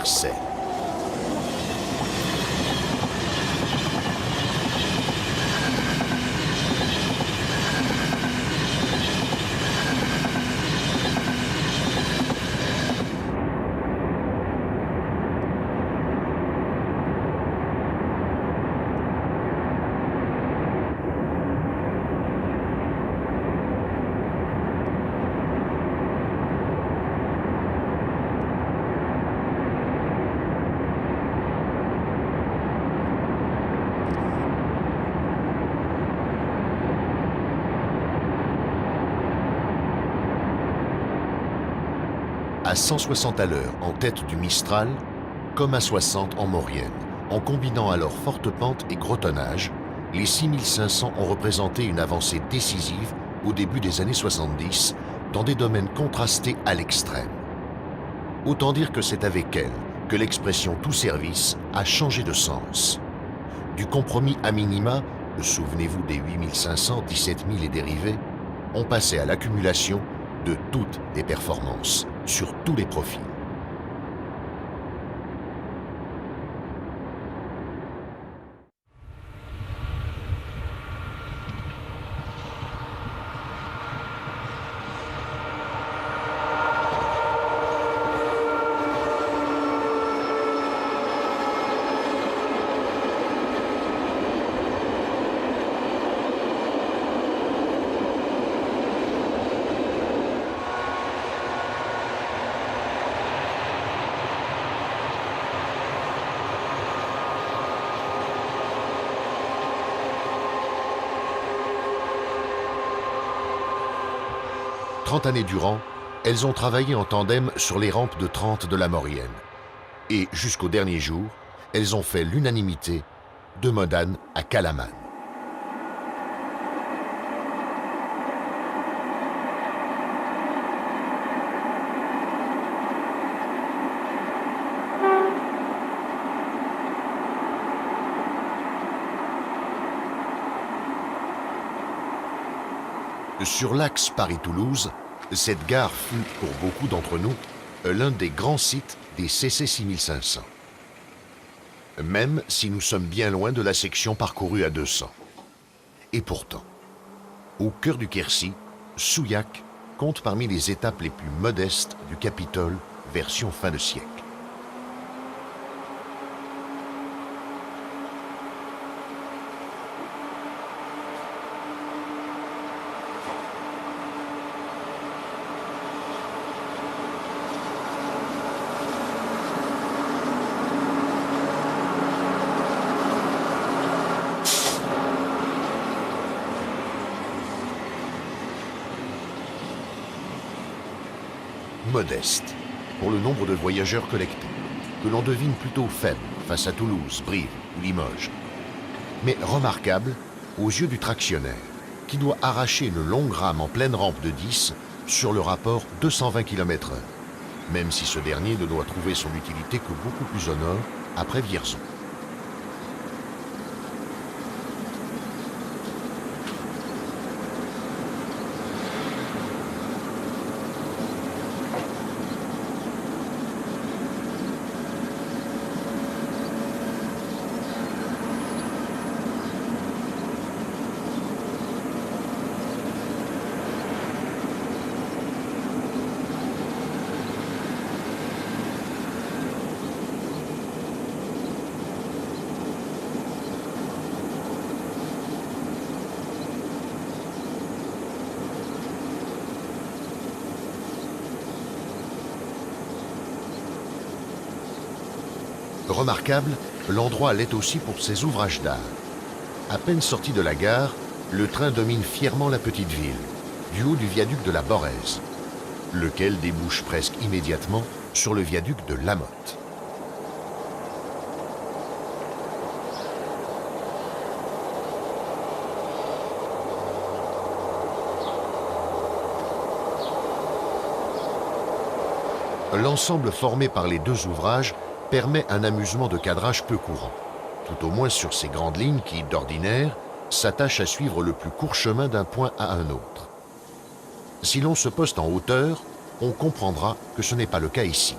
universelle. À 160 à l'heure en tête du Mistral, comme à 60 en Maurienne. En combinant alors forte pente et gros tonnage, les 6500 ont représenté une avancée décisive au début des années 70 dans des domaines contrastés à l'extrême. Autant dire que c'est avec elle que l'expression « tout service » a changé de sens. Du compromis à minima, souvenez-vous des 8500, 17 000 et dérivés, on passait à l'accumulation de toutes les performances, sur tous les profils. Trente années durant, elles ont travaillé en tandem sur les rampes de 30 de la Maurienne. Et jusqu'au dernier jour, elles ont fait l'unanimité de Modane à Calaman. Sur l'axe Paris-Toulouse, cette gare fut, pour beaucoup d'entre nous, l'un des grands sites des CC 6500. Même si nous sommes bien loin de la section parcourue à 200. Et pourtant, au cœur du Quercy, Souillac compte parmi les étapes les plus modestes du Capitole, version fin de siècle. Modeste, pour le nombre de voyageurs collectés, que l'on devine plutôt faible face à Toulouse, Brive ou Limoges. Mais remarquable aux yeux du tractionnaire, qui doit arracher une longue rame en pleine rampe de 10 sur le rapport 220 km/h, même si ce dernier ne doit trouver son utilité que beaucoup plus au nord, après Vierzon. Remarquable, l'endroit l'est aussi pour ses ouvrages d'art. À peine sorti de la gare, le train domine fièrement la petite ville, du haut du viaduc de la Borèze, lequel débouche presque immédiatement sur le viaduc de Lamotte. L'ensemble formé par les deux ouvrages permet un amusement de cadrage peu courant, tout au moins sur ces grandes lignes qui, d'ordinaire, s'attachent à suivre le plus court chemin d'un point à un autre. Si l'on se poste en hauteur, on comprendra que ce n'est pas le cas ici.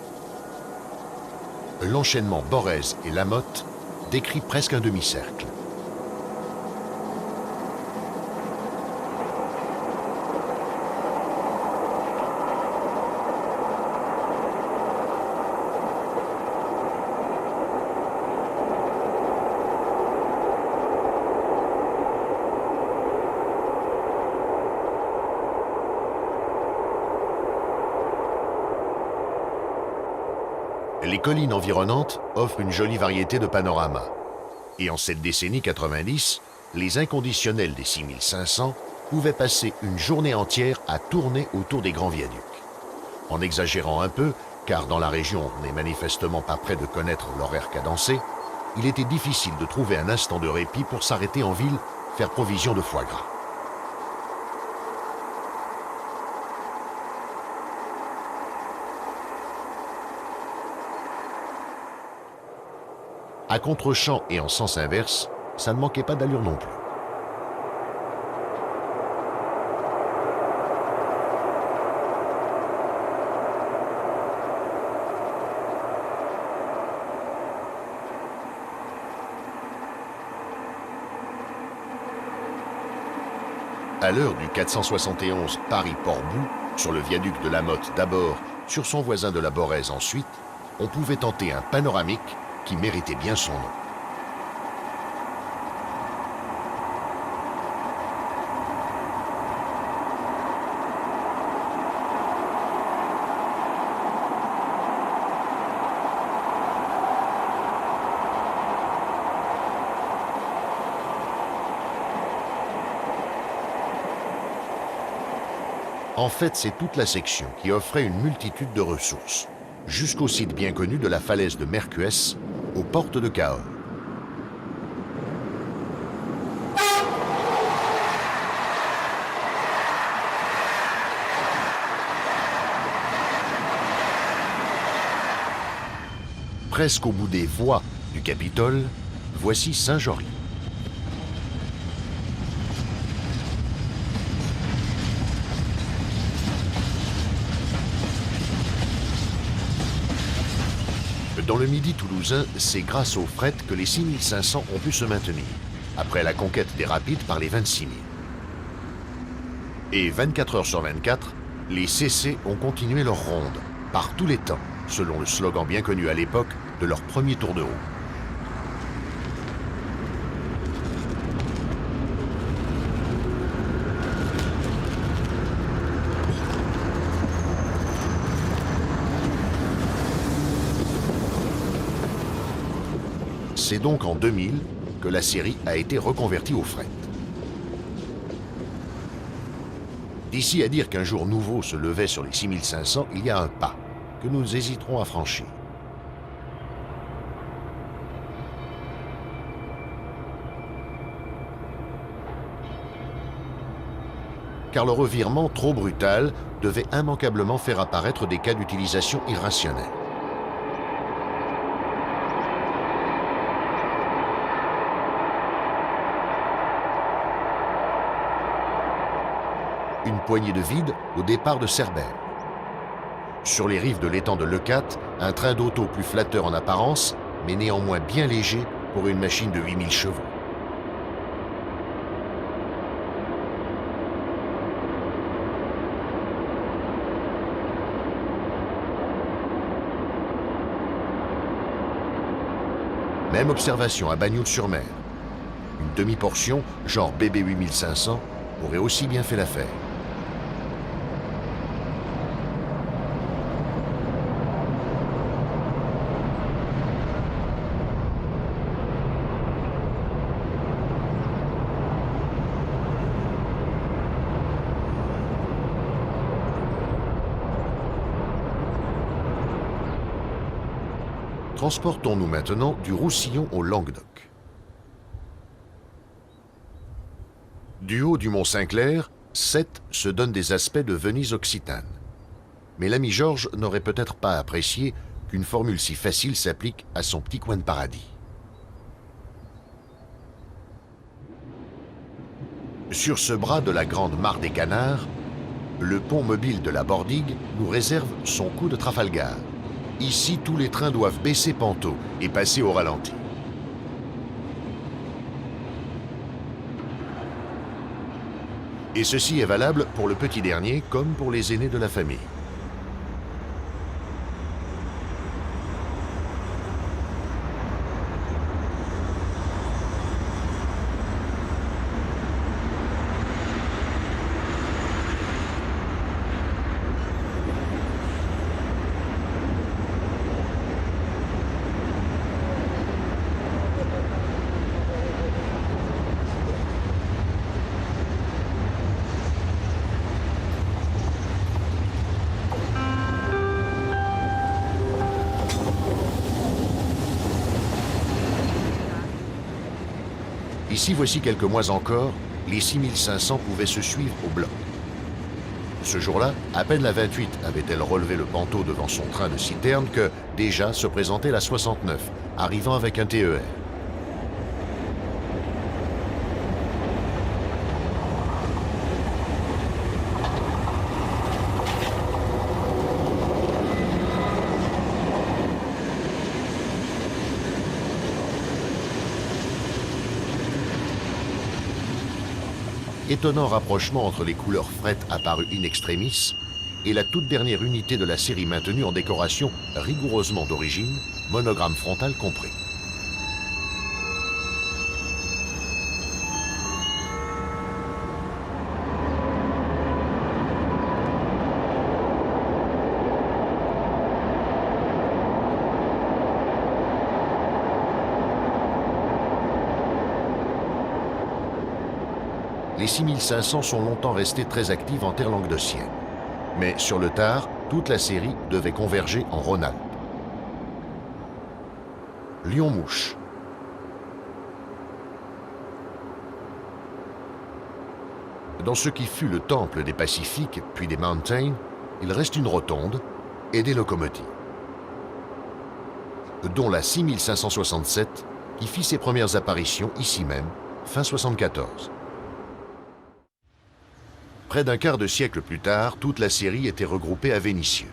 l'enchaînement Borez et Lamotte décrit presque un demi-cercle. Les collines environnantes offrent une jolie variété de panoramas. Et en cette décennie 90, les inconditionnels des 6500 pouvaient passer une journée entière à tourner autour des grands viaducs. En exagérant un peu, car dans la région on n'est manifestement pas près de connaître l'horaire cadencé, il était difficile de trouver un instant de répit pour s'arrêter en ville, faire provision de foie gras. À contre-champ et en sens inverse, ça ne manquait pas d'allure non plus. À l'heure du 471 Paris-Port-Bou, sur le viaduc de Lamotte d'abord, sur son voisin de la Borèze ensuite, on pouvait tenter un panoramique qui méritait bien son nom. En fait, c'est toute la section qui offrait une multitude de ressources, jusqu'au site bien connu de la falaise de Mercuès, aux portes de Cahors. Presque au bout des voies du Capitole, voici Saint-Jory. Dans le Midi toulousain, c'est grâce au fret que les 6500 ont pu se maintenir, après la conquête des rapides par les 26 000. Et 24 heures sur 24, les CC ont continué leur ronde, par tous les temps, selon le slogan bien connu à l'époque de leur premier tour de haut. C'est donc en 2000 que la série a été reconvertie au fret. D'ici à dire qu'un jour nouveau se levait sur les 6500, il y a un pas que nous hésiterons à franchir. Car le revirement trop brutal devait immanquablement faire apparaître des cas d'utilisation irrationnelle. Une poignée de vide au départ de Cerbère. Sur les rives de l'étang de Leucate, un train d'auto plus flatteur en apparence, mais néanmoins bien léger pour une machine de 8000 chevaux. Même observation à Bagnoul-sur-Mer. Une demi-portion, genre BB 8500, aurait aussi bien fait l'affaire. Transportons-nous maintenant du Roussillon au Languedoc. Du haut du mont Saint-Clair, Sète se donne des aspects de Venise occitane. Mais l'ami Georges n'aurait peut-être pas apprécié qu'une formule si facile s'applique à son petit coin de paradis. Sur ce bras de la grande mare des Canards, le pont mobile de la Bordigue nous réserve son coup de Trafalgar. Ici, tous les trains doivent baisser Panto et passer au ralenti. Et ceci est valable pour le petit dernier comme pour les aînés de la famille. Ici, voici quelques mois encore, les 6500 pouvaient se suivre au bloc. Ce jour-là, à peine la 28 avait-elle relevé le Panto devant son train de citerne que, déjà, se présentait la 69, arrivant avec un TER. Étonnant rapprochement entre les couleurs fret apparues in extremis et la toute dernière unité de la série maintenue en décoration rigoureusement d'origine, monogramme frontal compris. Les 6500 sont longtemps restés très actives en terre languedocienne. Mais sur le tard, toute la série devait converger en Rhône-Alpes. Lyon-Mouche. Dans ce qui fut le temple des Pacifiques, puis des Mountains, il reste une rotonde et des locomotives, dont la 6567 qui fit ses premières apparitions ici même, fin 74. Près d'un quart de siècle plus tard, toute la série était regroupée à Vénissieux.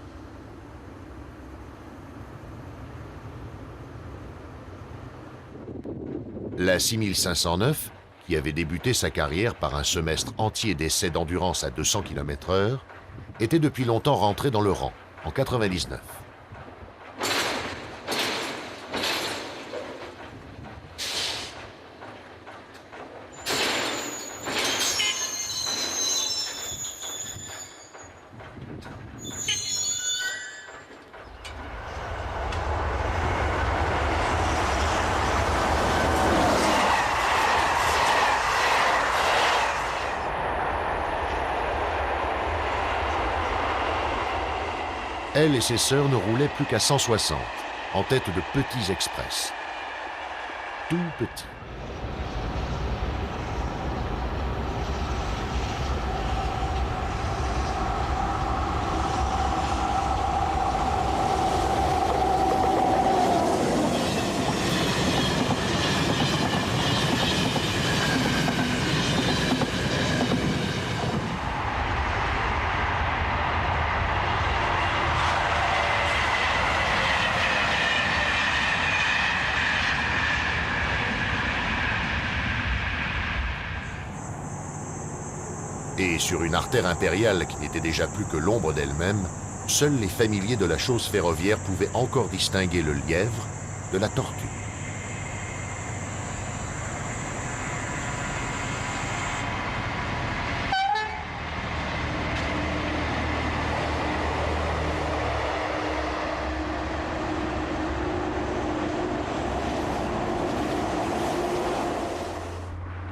La 6509, qui avait débuté sa carrière par un semestre entier d'essais d'endurance à 200 km/h, était depuis longtemps rentrée dans le rang, en 99. Elle et ses sœurs ne roulaient plus qu'à 160, en tête de petits express. Tout petits. Et sur une artère impériale qui n'était déjà plus que l'ombre d'elle-même, seuls les familiers de la chose ferroviaire pouvaient encore distinguer le lièvre de la tortue.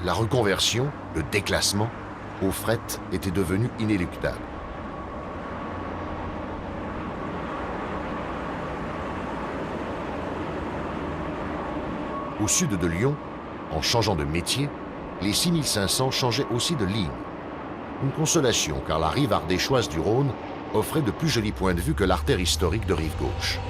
La reconversion, le déclassement, au fret était devenu inéluctable. Au sud de Lyon, en changeant de métier, les 6500 changeaient aussi de ligne. Une consolation, car la rive ardéchoise du Rhône offrait de plus jolis points de vue que l'artère historique de rive gauche.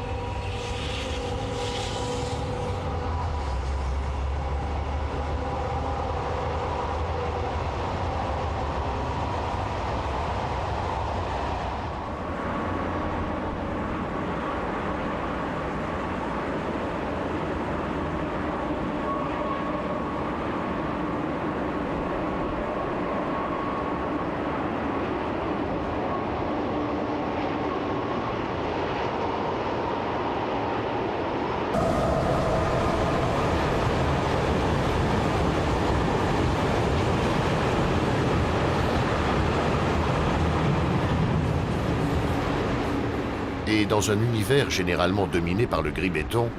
Et dans un univers généralement dominé par le gris-béton,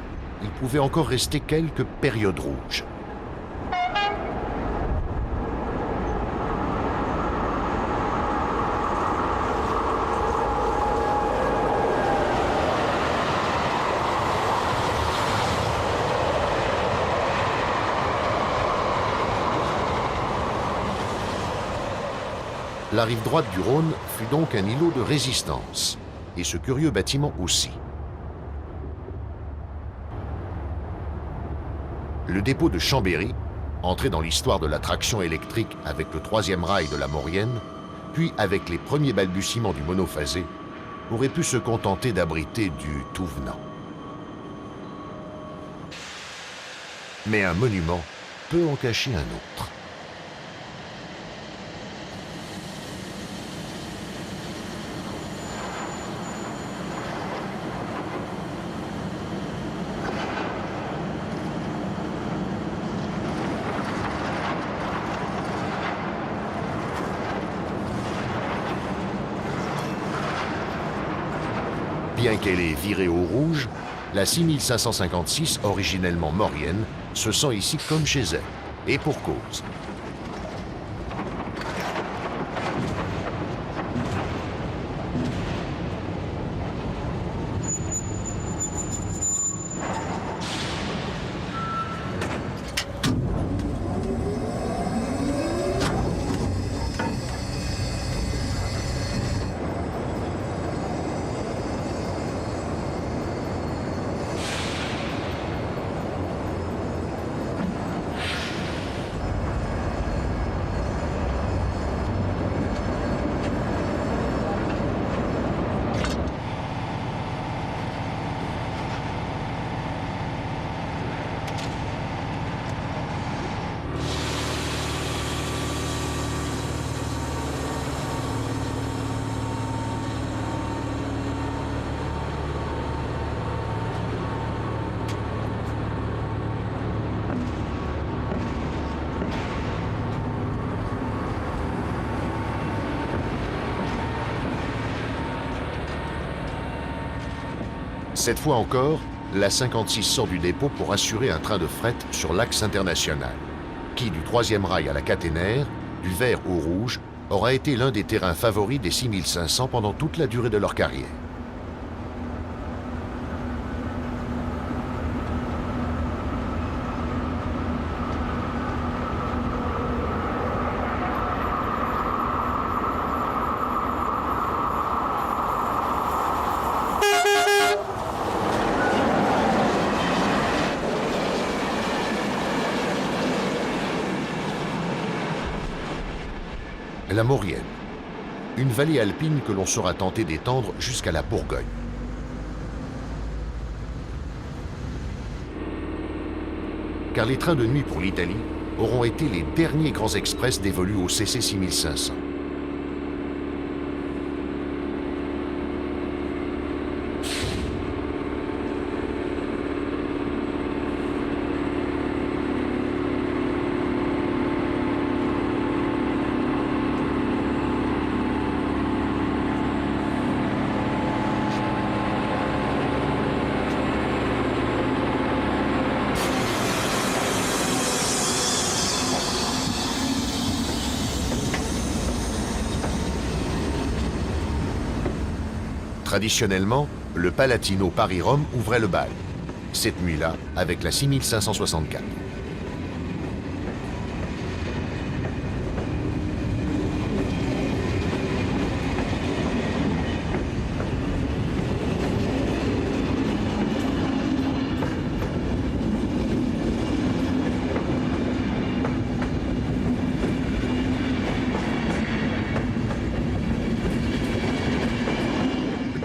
il pouvait encore rester quelques périodes rouges. La rive droite du Rhône fut donc un îlot de résistance, et ce curieux bâtiment aussi. Le dépôt de Chambéry, entré dans l'histoire de la traction électrique avec le troisième rail de la Maurienne, puis avec les premiers balbutiements du monophasé, aurait pu se contenter d'abriter du tout venant. Mais un monument peut en cacher un autre. Bien qu'elle ait viré au rouge, la 6556, originellement maurienne, se sent ici comme chez elle, et pour cause. Cette fois encore, la 56 sort du dépôt pour assurer un train de fret sur l'axe international, qui, du troisième rail à la caténaire, du vert au rouge, aura été l'un des terrains favoris des 6500 pendant toute la durée de leur carrière. La Maurienne, une vallée alpine que l'on sera tenté d'étendre jusqu'à la Bourgogne. Car les trains de nuit pour l'Italie auront été les derniers grands express dévolus au CC 6500. Traditionnellement, le Palatino Paris-Rome ouvrait le bal. Cette nuit-là, avec la 6564.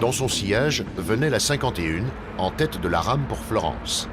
Dans son sillage venait la 51, en tête de la rame pour Florence.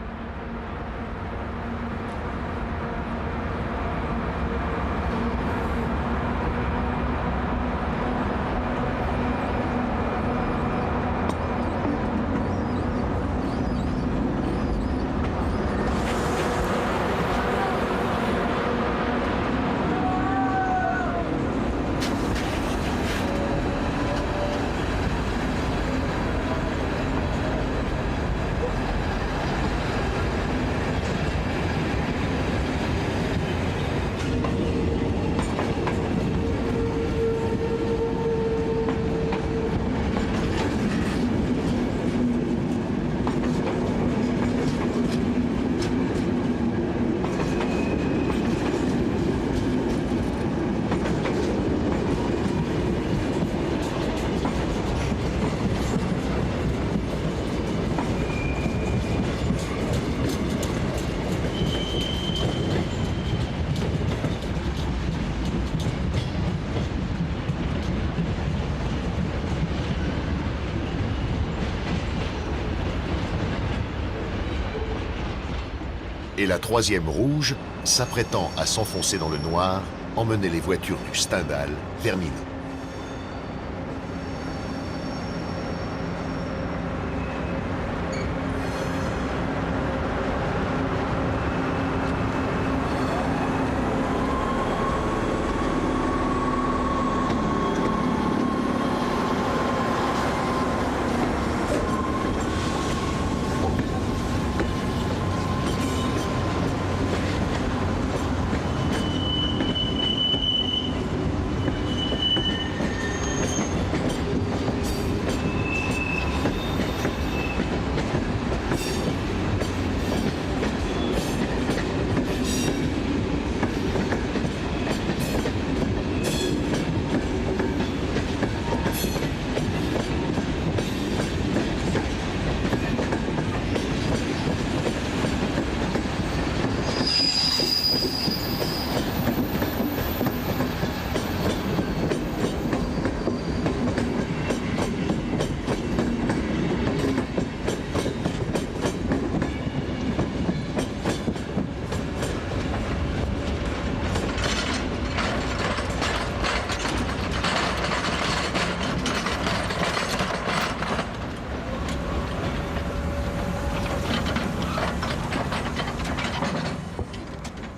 Et la troisième rouge, s'apprêtant à s'enfoncer dans le noir, emmenait les voitures du Stendhal vers Milan.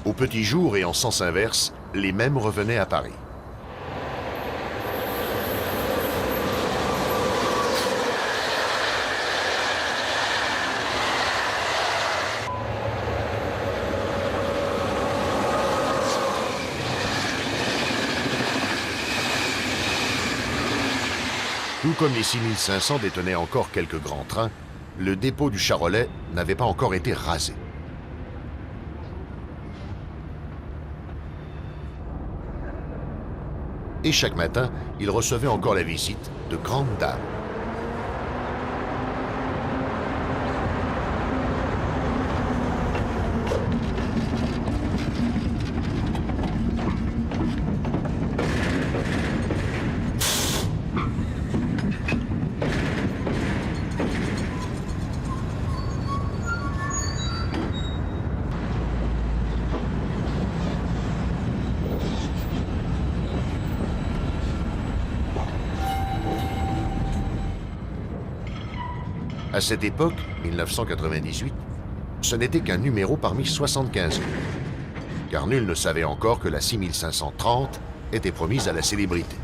Au petit jour et en sens inverse, les mêmes revenaient à Paris. Tout comme les 6500 détenaient encore quelques grands trains, le dépôt du Charolais n'avait pas encore été rasé. Et chaque matin, il recevait encore la visite de grandes dames. À cette époque, 1998, ce n'était qu'un numéro parmi 75 000, car nul ne savait encore que la 6530 était promise à la célébrité.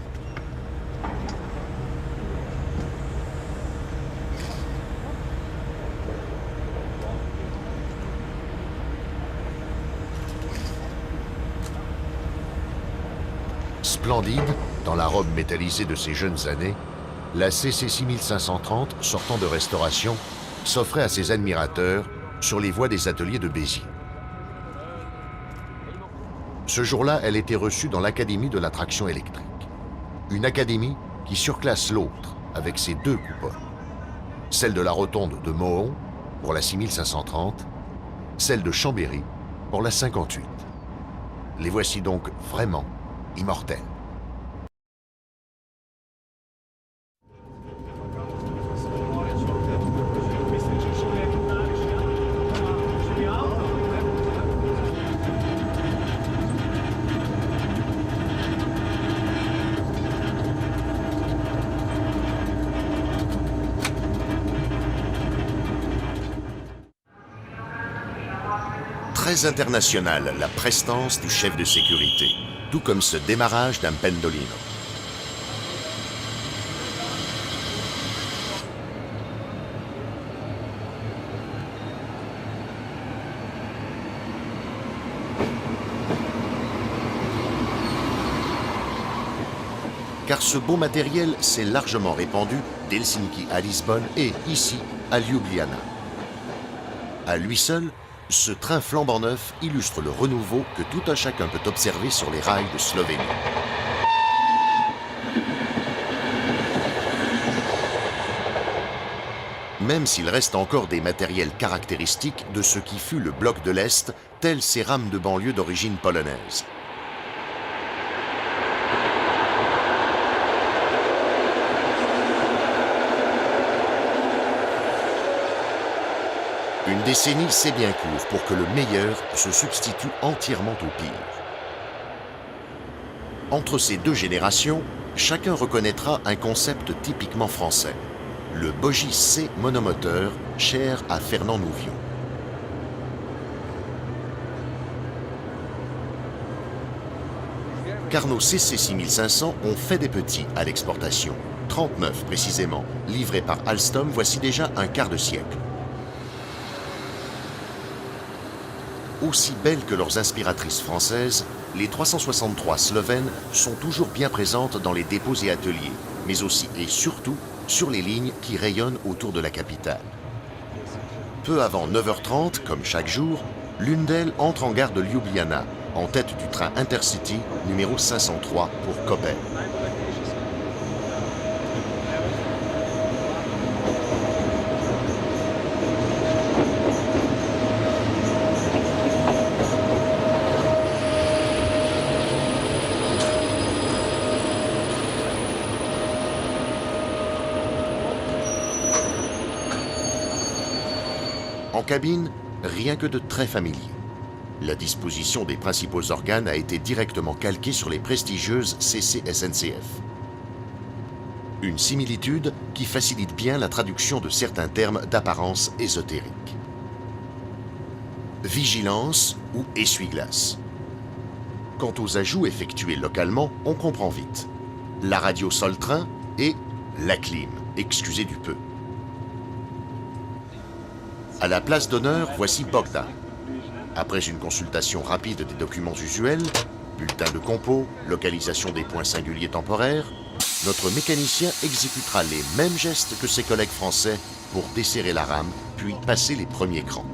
Splendide, dans la robe métallisée de ses jeunes années, la CC 6530, sortant de restauration, s'offrait à ses admirateurs sur les voies des ateliers de Béziers. Ce jour-là, elle était reçue dans l'Académie de la traction électrique. Une académie qui surclasse l'autre avec ses deux coupoles. Celle de la Rotonde de Mohon pour la 6530, celle de Chambéry pour la 58. Les voici donc vraiment immortels. Très internationale, la prestance du chef de sécurité, tout comme ce démarrage d'un pendolino. Car ce beau matériel s'est largement répandu d'Helsinki à Lisbonne et ici à Ljubljana. À lui seul, ce train flambant neuf illustre le renouveau que tout un chacun peut observer sur les rails de Slovénie. Même s'il reste encore des matériels caractéristiques de ce qui fut le bloc de l'Est, tels ces rames de banlieue d'origine polonaise. Une décennie, c'est bien court pour que le meilleur se substitue entièrement au pire. Entre ces deux générations, chacun reconnaîtra un concept typiquement français, le Bogie C monomoteur, cher à Fernand Nouvion. Car nos CC 6500 ont fait des petits à l'exportation, 39 précisément, livrés par Alstom voici déjà un quart de siècle. Aussi belles que leurs inspiratrices françaises, les 363 slovènes sont toujours bien présentes dans les dépôts et ateliers, mais aussi et surtout sur les lignes qui rayonnent autour de la capitale. Peu avant 9h30, comme chaque jour, l'une d'elles entre en gare de Ljubljana, en tête du train Intercity numéro 503 pour Koper. En cabine, rien que de très familier. La disposition des principaux organes a été directement calquée sur les prestigieuses CC-SNCF. Une similitude qui facilite bien la traduction de certains termes d'apparence ésotérique. Vigilance ou essuie-glace. Quant aux ajouts effectués localement, on comprend vite. La radio sol-train et la clim, excusez du peu. À la place d'honneur, voici Bogdan. Après une consultation rapide des documents usuels, bulletin de compo, localisation des points singuliers temporaires, notre mécanicien exécutera les mêmes gestes que ses collègues français pour desserrer la rame, puis passer les premiers crans.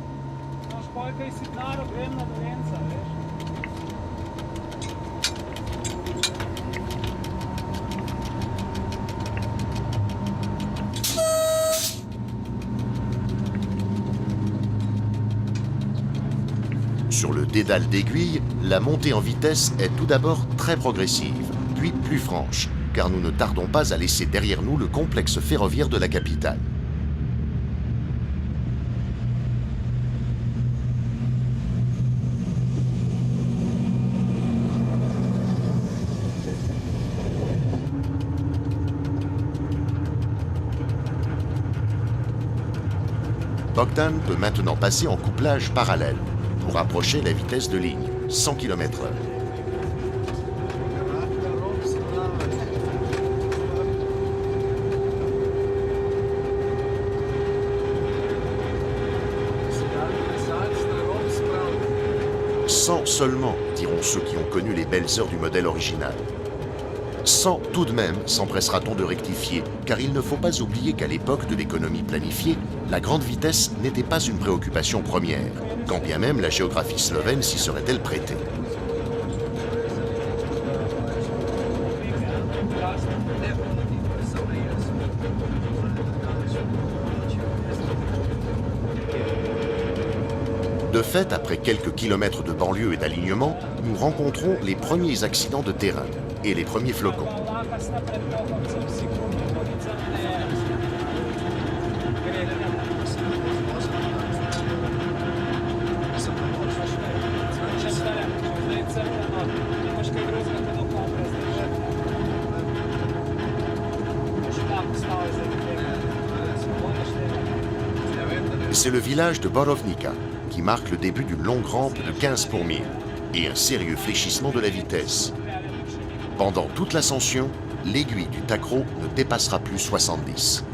Sur le dédale d'aiguille, la montée en vitesse est tout d'abord très progressive, puis plus franche, car nous ne tardons pas à laisser derrière nous le complexe ferroviaire de la capitale. Bogdan peut maintenant passer en couplage parallèle pour approcher la vitesse de ligne, 100 km/h. Seulement, diront ceux qui ont connu les belles heures du modèle original. 100 tout de même, s'empressera-t-on de rectifier, car il ne faut pas oublier qu'à l'époque de l'économie planifiée, la grande vitesse n'était pas une préoccupation première, quand bien même la géographie slovène s'y serait-elle prêtée. De fait, après quelques kilomètres de banlieue et d'alignement, nous rencontrons les premiers accidents de terrain et les premiers flocons. C'est le village de Borovnica qui marque le début d'une longue rampe de 15 pour 1000 et un sérieux fléchissement de la vitesse. Pendant toute l'ascension, l'aiguille du tacro ne dépassera plus 70.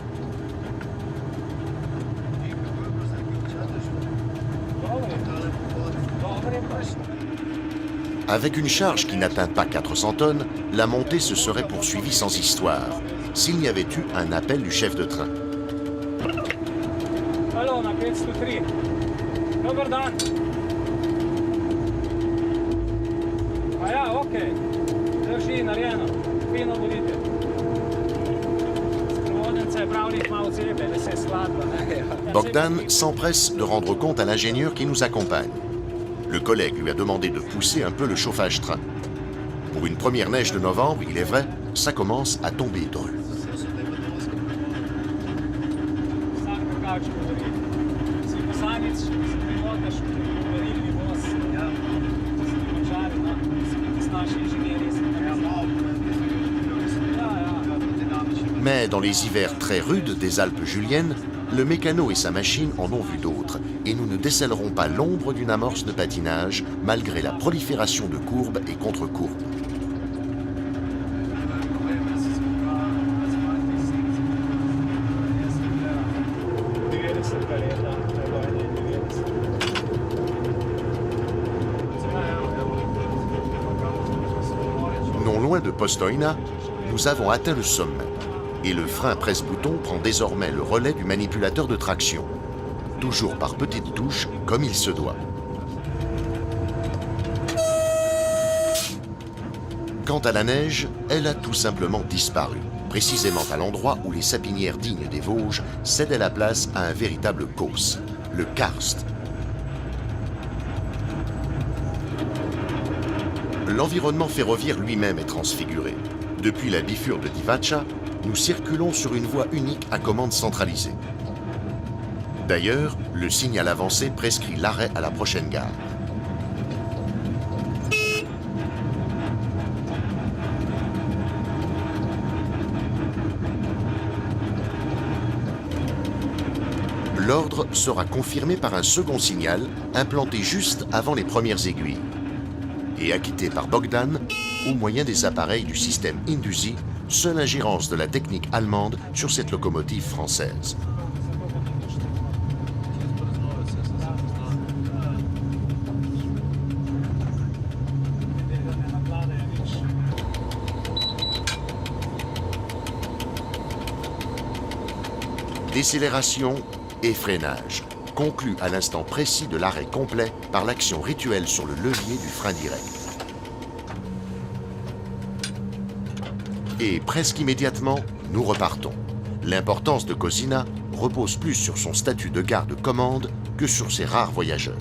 Avec une charge qui n'atteint pas 400 tonnes, la montée se serait poursuivie sans histoire, s'il n'y avait eu un appel du chef de train. Allô, na 503. Dobar dan. A ja, okej. Drži, narejeno. Fino vodite. Sprovodnice je pravnih malo cebe, da se skladba. Bogdan s'empresse de rendre compte à l'ingénieur qui nous accompagne. Le collègue lui a demandé de pousser un peu le chauffage train. Pour une première neige de novembre, il est vrai, ça commence à tomber dru. ideš u merilni voz, mačarina, s naši inženjeri. Mais dans les hivers très rudes des Alpes juliennes, le mécano et sa machine en ont vu d'autres, et nous ne décèlerons pas l'ombre d'une amorce de patinage, malgré la prolifération de courbes et contre-courbes. Non loin de Postojna, nous avons atteint le sommet. Et le frein presse-bouton prend désormais le relais du manipulateur de traction. Toujours par petites touches, comme il se doit. Quant à la neige, elle a tout simplement disparu, précisément à l'endroit où les sapinières dignes des Vosges cédaient la place à un véritable causse, le karst. L'environnement ferroviaire lui-même est transfiguré. Depuis la bifure de Divača, nous circulons sur une voie unique à commande centralisée. D'ailleurs, le signal avancé prescrit l'arrêt à la prochaine gare. L'ordre sera confirmé par un second signal implanté juste avant les premières aiguilles et acquitté par Bogdan au moyen des appareils du système Indusi, seule ingérence de la technique allemande sur cette locomotive française. Décélération et freinage, conclus à l'instant précis de l'arrêt complet par l'action rituelle sur le levier du frein direct. Et presque immédiatement, nous repartons. L'importance de Kozina repose plus sur son statut de garde-commande que sur ses rares voyageurs.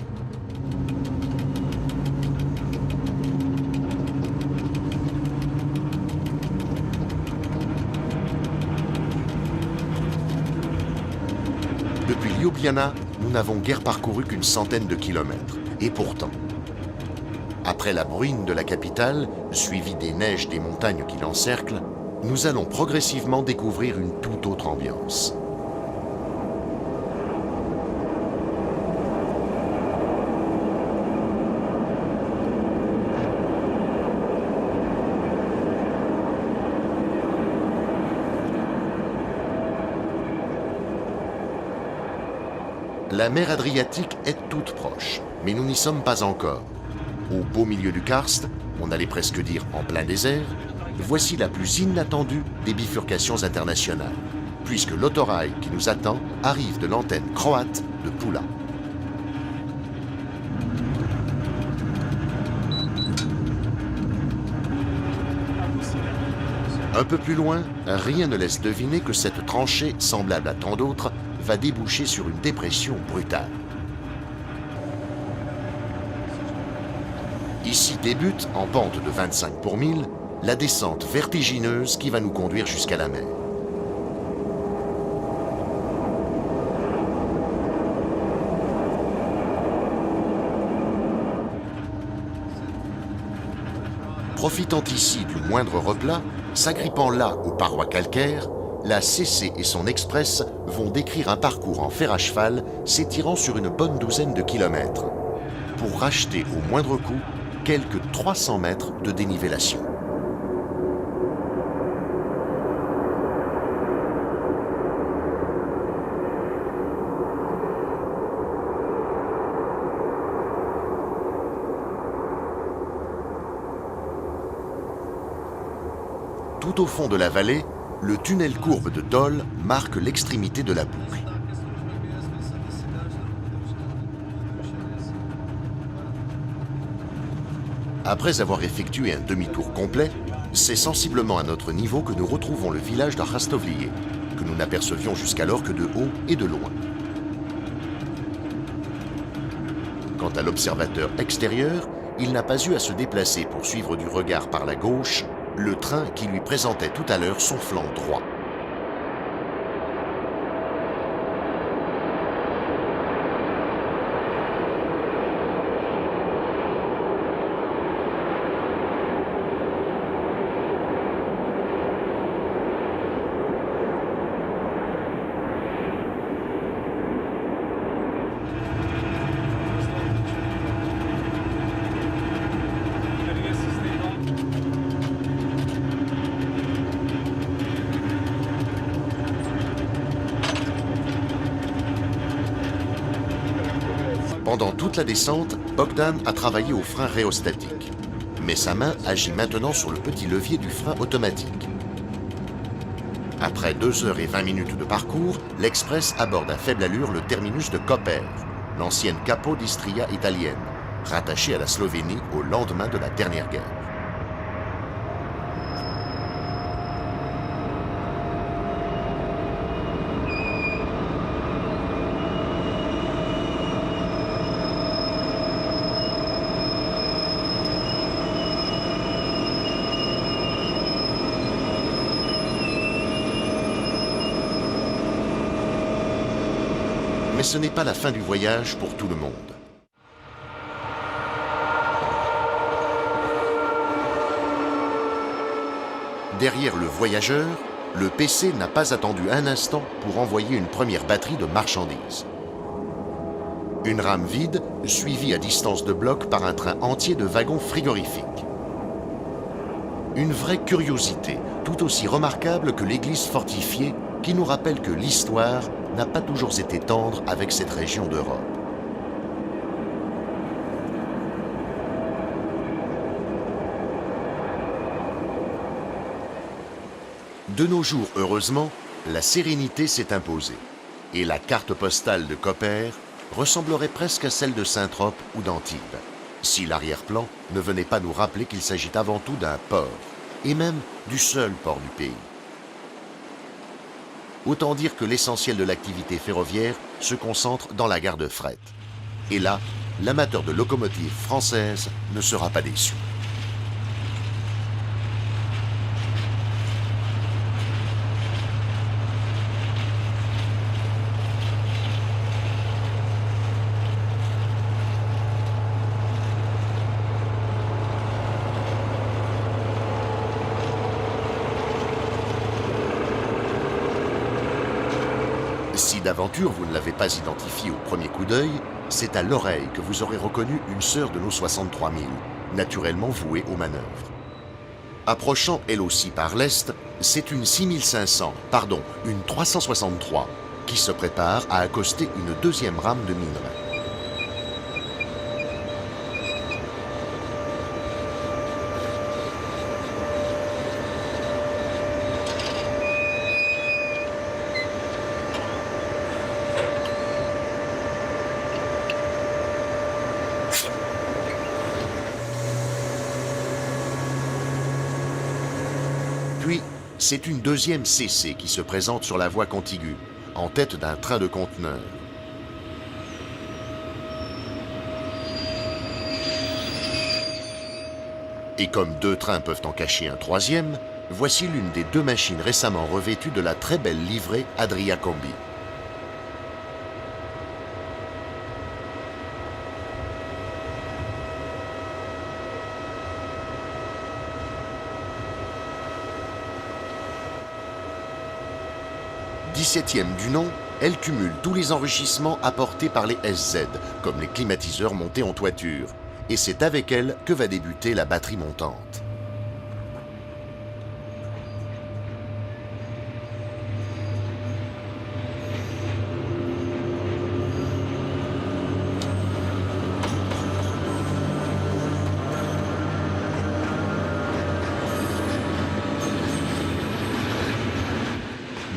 Depuis Ljubljana, nous n'avons guère parcouru qu'une centaine de kilomètres. Et pourtant, après la bruine de la capitale, suivie des neiges des montagnes qui l'encerclent, nous allons progressivement découvrir une toute autre ambiance. La mer Adriatique est toute proche, mais nous n'y sommes pas encore. Au beau milieu du karst, on allait presque dire en plein désert, voici la plus inattendue des bifurcations internationales, puisque l'autorail qui nous attend arrive de l'antenne croate de Pula. Un peu plus loin, rien ne laisse deviner que cette tranchée, semblable à tant d'autres, va déboucher sur une dépression brutale. Ici débute, en pente de 25 pour 1000, la descente vertigineuse qui va nous conduire jusqu'à la mer. Profitant ici du moindre replat, s'agrippant là aux parois calcaires, la CC et son express vont décrire un parcours en fer à cheval s'étirant sur une bonne douzaine de kilomètres, pour racheter au moindre coût quelques 300 mètres de dénivellation. Tout au fond de la vallée, le tunnel courbe de Dol marque l'extrémité de la boucle. Après avoir effectué un demi-tour complet, c'est sensiblement à notre niveau que nous retrouvons le village d'Archastovlié, que nous n'apercevions jusqu'alors que de haut et de loin. Quant à l'observateur extérieur, il n'a pas eu à se déplacer pour suivre du regard par la gauche le train qui lui présentait tout à l'heure son flanc droit. Pendant toute la descente, Bogdan a travaillé au frein rhéostatique. Mais sa main agit maintenant sur le petit levier du frein automatique. Après 2 heures et 20 minutes de parcours, l'Express aborde à faible allure le terminus de Koper, l'ancienne Capo d'Istria italienne, rattachée à la Slovénie au lendemain de la dernière guerre. Mais ce n'est pas la fin du voyage pour tout le monde. Derrière le voyageur, le PC n'a pas attendu un instant pour envoyer une première batterie de marchandises. Une rame vide, suivie à distance de bloc par un train entier de wagons frigorifiques. Une vraie curiosité, tout aussi remarquable que l'église fortifiée, qui nous rappelle que l'histoire n'a pas toujours été tendre avec cette région d'Europe. De nos jours, heureusement, la sérénité s'est imposée et la carte postale de Koper ressemblerait presque à celle de Saint-Trope ou d'Antibes, si l'arrière-plan ne venait pas nous rappeler qu'il s'agit avant tout d'un port, et même du seul port du pays. Autant dire que l'essentiel de l'activité ferroviaire se concentre dans la gare de fret. Et là, l'amateur de locomotives françaises ne sera pas déçu. Si d'aventure vous ne l'avez pas identifié au premier coup d'œil, c'est à l'oreille que vous aurez reconnu une sœur de nos 63 000, naturellement vouée aux manœuvres. Approchant elle aussi par l'est, c'est une 363, qui se prépare à accoster une deuxième rame de minerai. Puis, c'est une deuxième CC qui se présente sur la voie contiguë, en tête d'un train de conteneurs. Et comme 2 trains peuvent en cacher un troisième, voici l'une des 2 machines récemment revêtues de la très belle livrée Adriacombi. Dix-septième du nom, elle cumule tous les enrichissements apportés par les SZ, comme les climatiseurs montés en toiture. Et c'est avec elle que va débuter la batterie montante.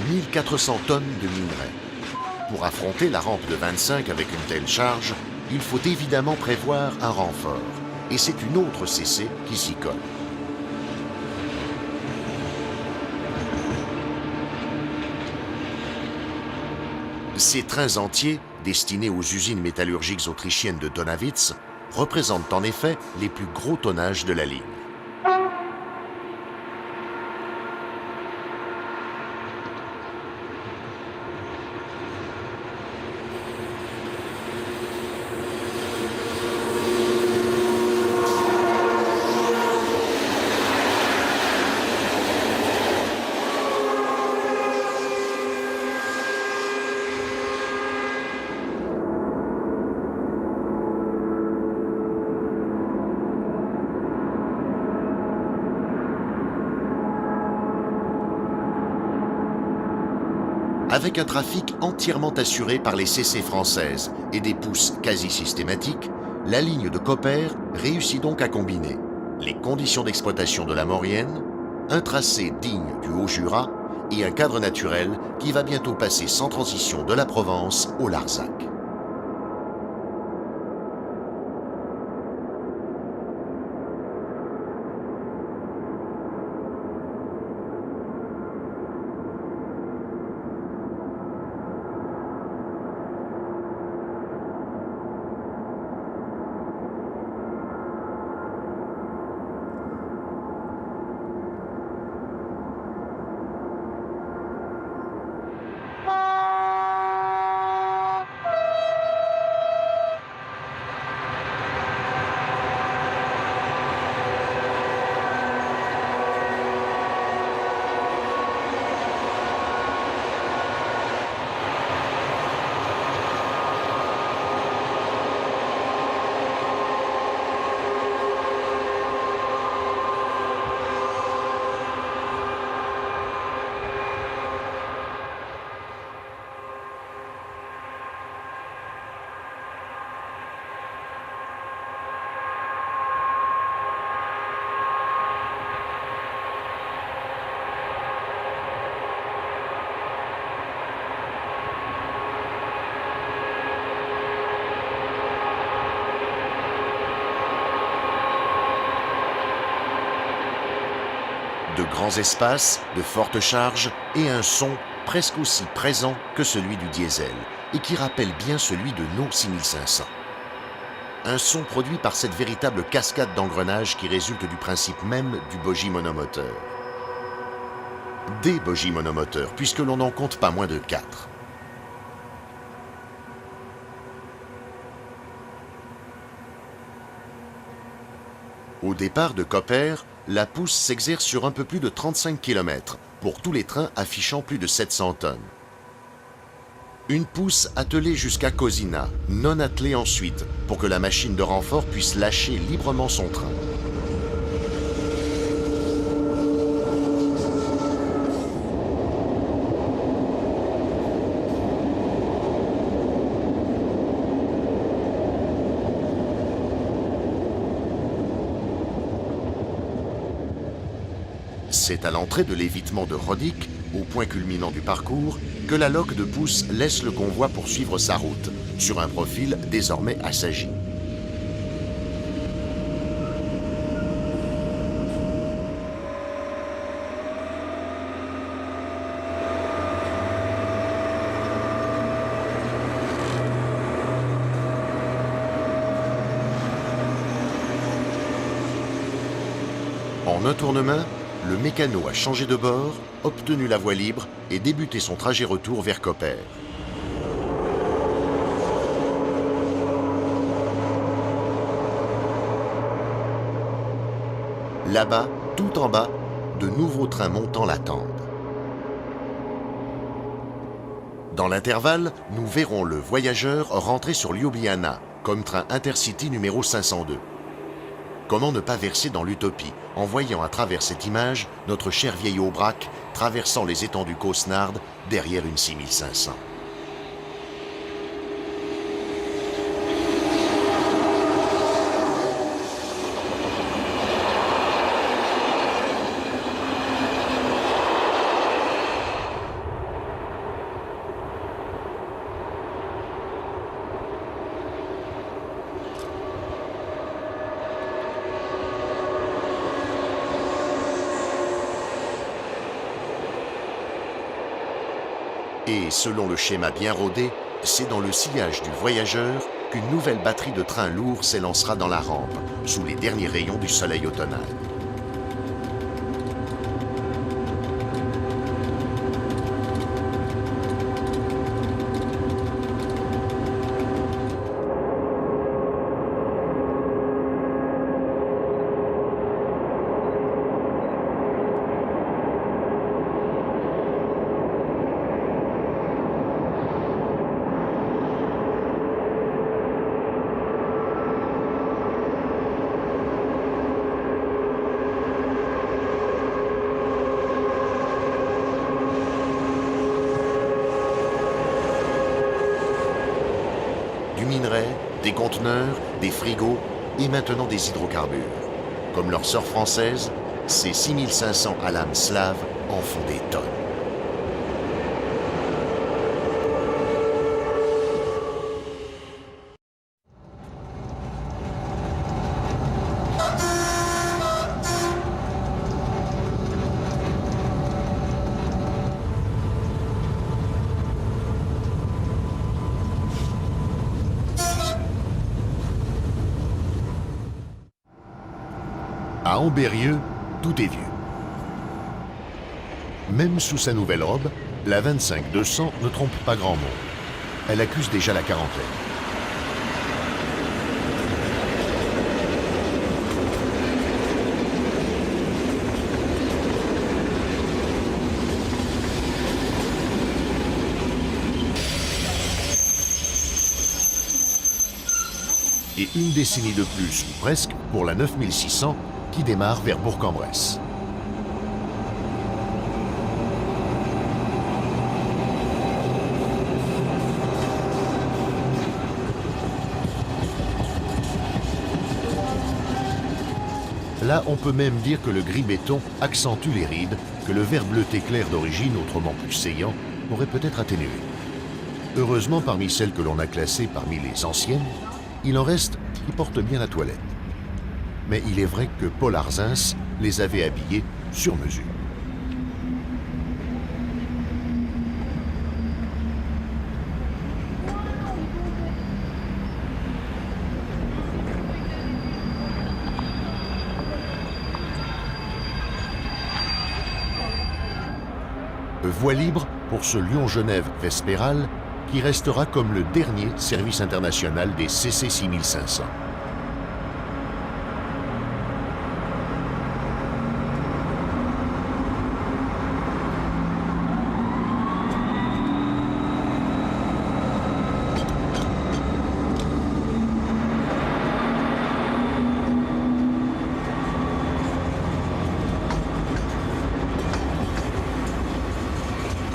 « 1400 tonnes de minerai. Pour affronter la rampe de 25 avec une telle charge, il faut évidemment prévoir un renfort. Et c'est une autre CC qui s'y colle. Ces trains entiers, destinés aux usines métallurgiques autrichiennes de Donawitz, représentent en effet les plus gros tonnages de la ligne. Avec un trafic entièrement assuré par les CC françaises et des pousses quasi systématiques, la ligne de Koper réussit donc à combiner les conditions d'exploitation de la Maurienne, un tracé digne du Haut-Jura et un cadre naturel qui va bientôt passer sans transition de la Provence au Larzac. De grands espaces, de fortes charges et un son presque aussi présent que celui du diesel et qui rappelle bien celui de nos 6500. Un son produit par cette véritable cascade d'engrenages qui résulte du principe même du bogie monomoteur. Des bogies monomoteurs, puisque l'on n'en compte pas moins de 4. Au départ de Koper, la pousse s'exerce sur un peu plus de 35 km pour tous les trains affichant plus de 700 tonnes. Une pousse attelée jusqu'à Kozina, non attelée ensuite, pour que la machine de renfort puisse lâcher librement son train. C'est à l'entrée de l'évitement de Rodic, au point culminant du parcours, que la loque de pousse laisse le convoi poursuivre sa route, sur un profil désormais assagi. En un tournement, le mécano a changé de bord, obtenu la voie libre et débuté son trajet retour vers Koper. Là-bas, tout en bas, de nouveaux trains montants l'attendent. Dans l'intervalle, nous verrons le voyageur rentrer sur Ljubljana comme train Intercity numéro 502. Comment ne pas verser dans l'utopie en voyant à travers cette image notre cher vieil Aubrac traversant les étendues causenardes derrière une 6500. Et selon le schéma bien rodé, c'est dans le sillage du voyageur qu'une nouvelle batterie de trains lourds s'élancera dans la rampe, sous les derniers rayons du soleil automnal. minerais, des conteneurs, des frigos et maintenant des hydrocarbures. Comme leur sœur française, ces 6500 à l'âme slave en font des tonnes. À Ambérieux, tout est vieux. Même sous sa nouvelle robe, la 25-200 ne trompe pas grand monde. Elle accuse déjà la quarantaine. Et une décennie de plus, ou presque, pour la 9600, qui démarre vers Bourg-en-Bresse. Là, on peut même dire que le gris béton accentue les rides que le vert bleuté clair d'origine, autrement plus saillant, aurait peut-être atténué. Heureusement, parmi celles que l'on a classées parmi les anciennes, il en reste qui portent bien la toilette. Mais il est vrai que Paul Arzins les avait habillés sur mesure. Voie libre pour ce Lyon-Genève Vespéral qui restera comme le dernier service international des CC 6500.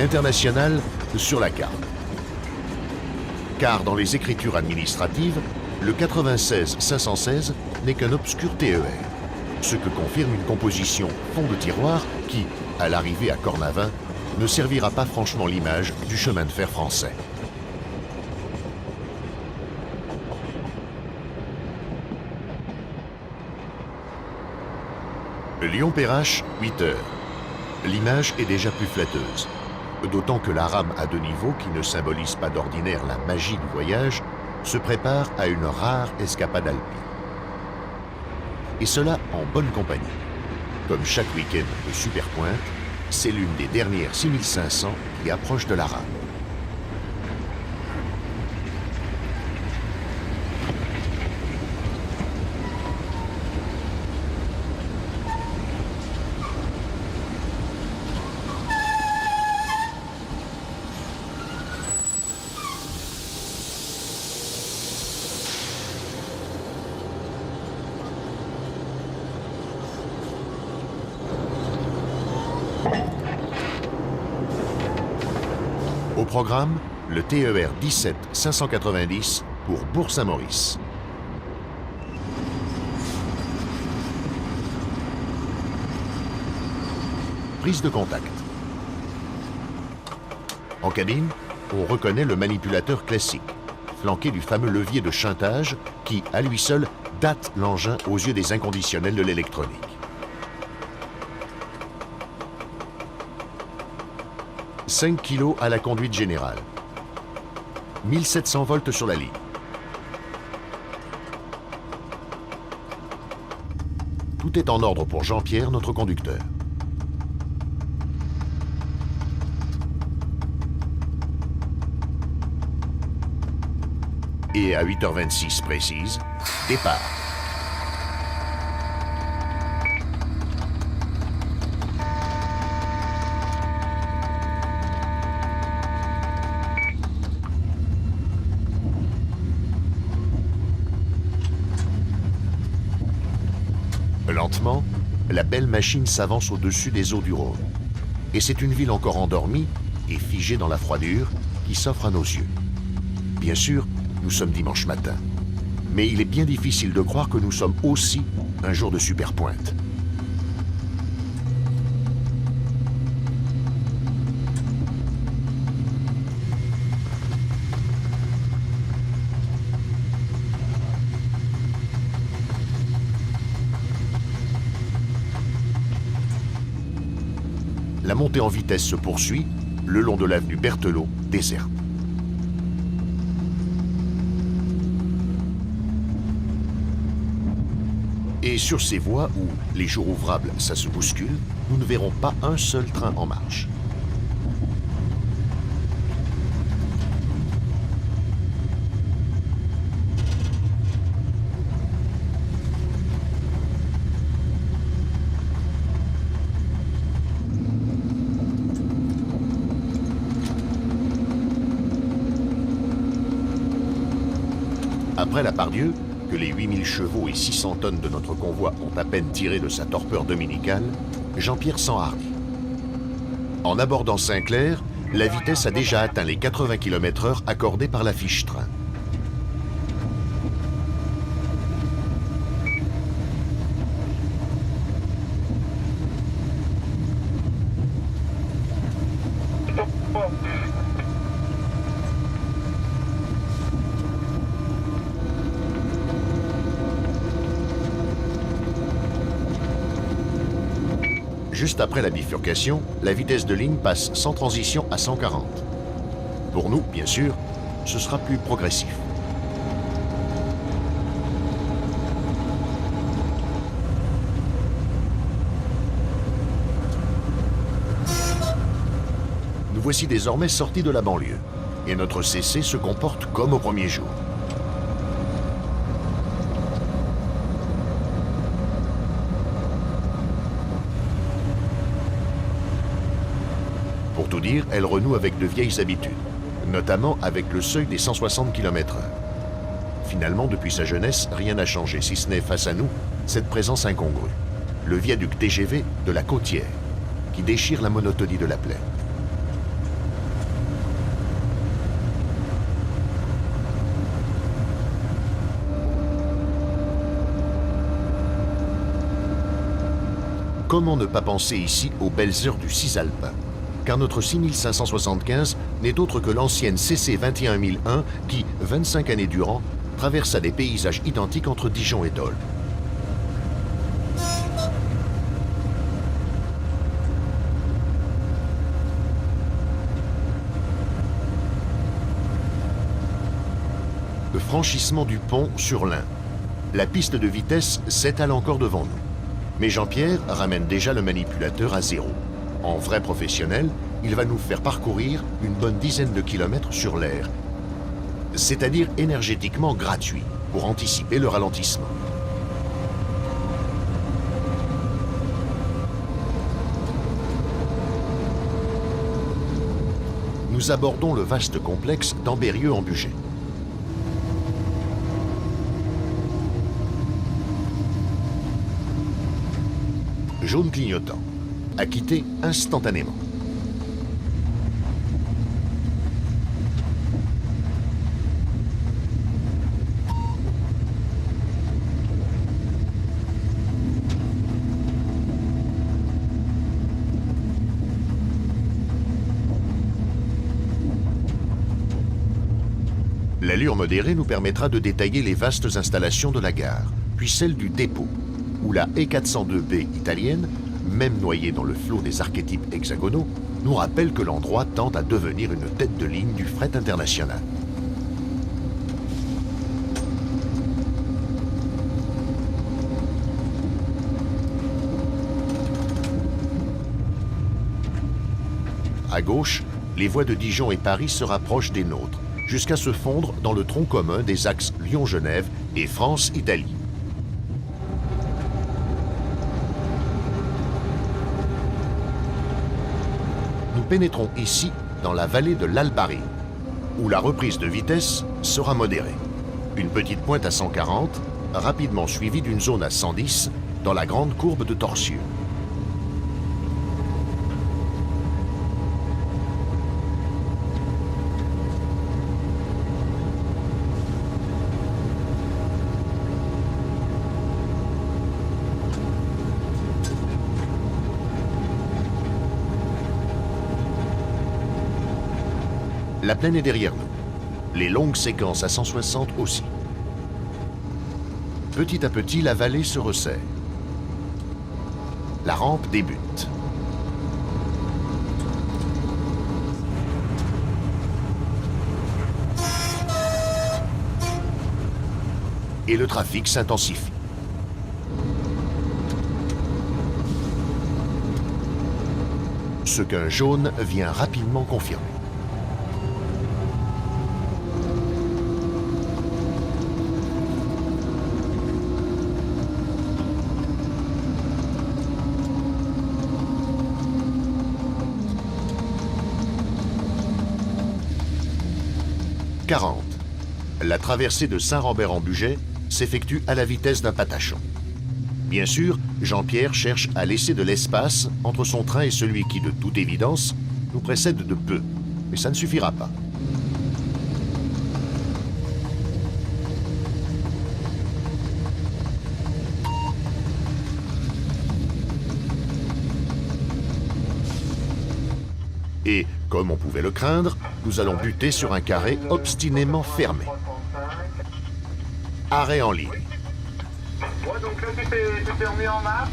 International sur la carte. Car dans les écritures administratives, le 96 516 n'est qu'un obscur TER, ce que confirme une composition fond de tiroir qui, à l'arrivée à Cornavin, ne servira pas franchement l'image du chemin de fer français. Lyon-Perrache, 8 heures. L'image est déjà plus flatteuse. D'autant que la rame à 2 niveaux, qui ne symbolise pas d'ordinaire la magie du voyage, se prépare à une rare escapade alpine. Et cela en bonne compagnie. Comme chaque week-end de Superpointe, c'est l'une des dernières 6500 qui approche de la rame. Au programme, le TER 17 590 pour Bourg-Saint-Maurice. Prise de contact. En cabine, on reconnaît le manipulateur classique, flanqué du fameux levier de chantage qui, à lui seul, date l'engin aux yeux des inconditionnels de l'électronique. « 5 kg à la conduite générale. 1700 volts sur la ligne. Tout est en ordre pour Jean-Pierre, notre conducteur. Et à 8h26 précise, départ. Lentement, la belle machine s'avance au-dessus des eaux du Rhône. Et c'est une ville encore endormie et figée dans la froidure qui s'offre à nos yeux. Bien sûr, nous sommes dimanche matin. Mais il est bien difficile de croire que nous sommes aussi un jour de superpointe. La montée en vitesse se poursuit le long de l'avenue Berthelot, déserte. Et sur ces voies où, les jours ouvrables, ça se bouscule, nous ne verrons pas un seul train en marche. Après la Pardieu, que les 8000 chevaux et 600 tonnes de notre convoi ont à peine tiré de sa torpeur dominicale, Jean-Pierre s'enhardit. En abordant Saint-Clair, la vitesse a déjà atteint les 80 km/h accordés par la fiche train. Juste après la bifurcation, la vitesse de ligne passe sans transition à 140. Pour nous, bien sûr, ce sera plus progressif. Nous voici désormais sortis de la banlieue, et notre CC se comporte comme au premier jour. Pour tout dire, elle renoue avec de vieilles habitudes, notamment avec le seuil des 160 km/h. Finalement, depuis sa jeunesse, rien n'a changé, si ce n'est face à nous, cette présence incongrue. Le viaduc TGV de la Côtière, qui déchire la monotonie de la plaine. Comment ne pas penser ici aux belles heures du Cisalpin? Car notre 6575 n'est autre que l'ancienne CC 21001 qui, 25 années durant, traversa des paysages identiques entre Dijon et Dole. Le franchissement du pont sur l'Ain. La piste de vitesse s'étale encore devant nous. Mais Jean-Pierre ramène déjà le manipulateur à zéro. En vrai professionnel, il va nous faire parcourir une bonne dizaine de kilomètres sur l'air, c'est-à-dire énergétiquement gratuit, pour anticiper le ralentissement. Nous abordons le vaste complexe d'Ambérieu-en-Bugey. Jaune clignotant, à quitter instantanément. L'allure modérée nous permettra de détailler les vastes installations de la gare, puis celle du dépôt, où la E402B italienne, même noyée dans le flot des archétypes hexagonaux, nous rappelle que l'endroit tend à devenir une tête de ligne du fret international. À gauche, les voies de Dijon et Paris se rapprochent des nôtres, jusqu'à se fondre dans le tronc commun des axes Lyon-Genève et France-Italie. Nous pénétrons ici dans la vallée de l'Albari, où la reprise de vitesse sera modérée. Une petite pointe à 140, rapidement suivie d'une zone à 110 dans la grande courbe de Torsieux. La plaine est derrière nous. Les longues séquences à 160 aussi. Petit à petit, la vallée se resserre. La rampe débute. Et le trafic s'intensifie. Ce qu'un jaune vient rapidement confirmer. « 40. La traversée de Saint-Rambert-en-Bugey s'effectue à la vitesse d'un patachon. Bien sûr, Jean-Pierre cherche à laisser de l'espace entre son train et celui qui, de toute évidence, nous précède de peu. Mais ça ne suffira pas. Et, comme on pouvait le craindre, nous allons buter sur un carré obstinément fermé. Arrêt en ligne. Ouais, donc là, tu t'es remis en marche.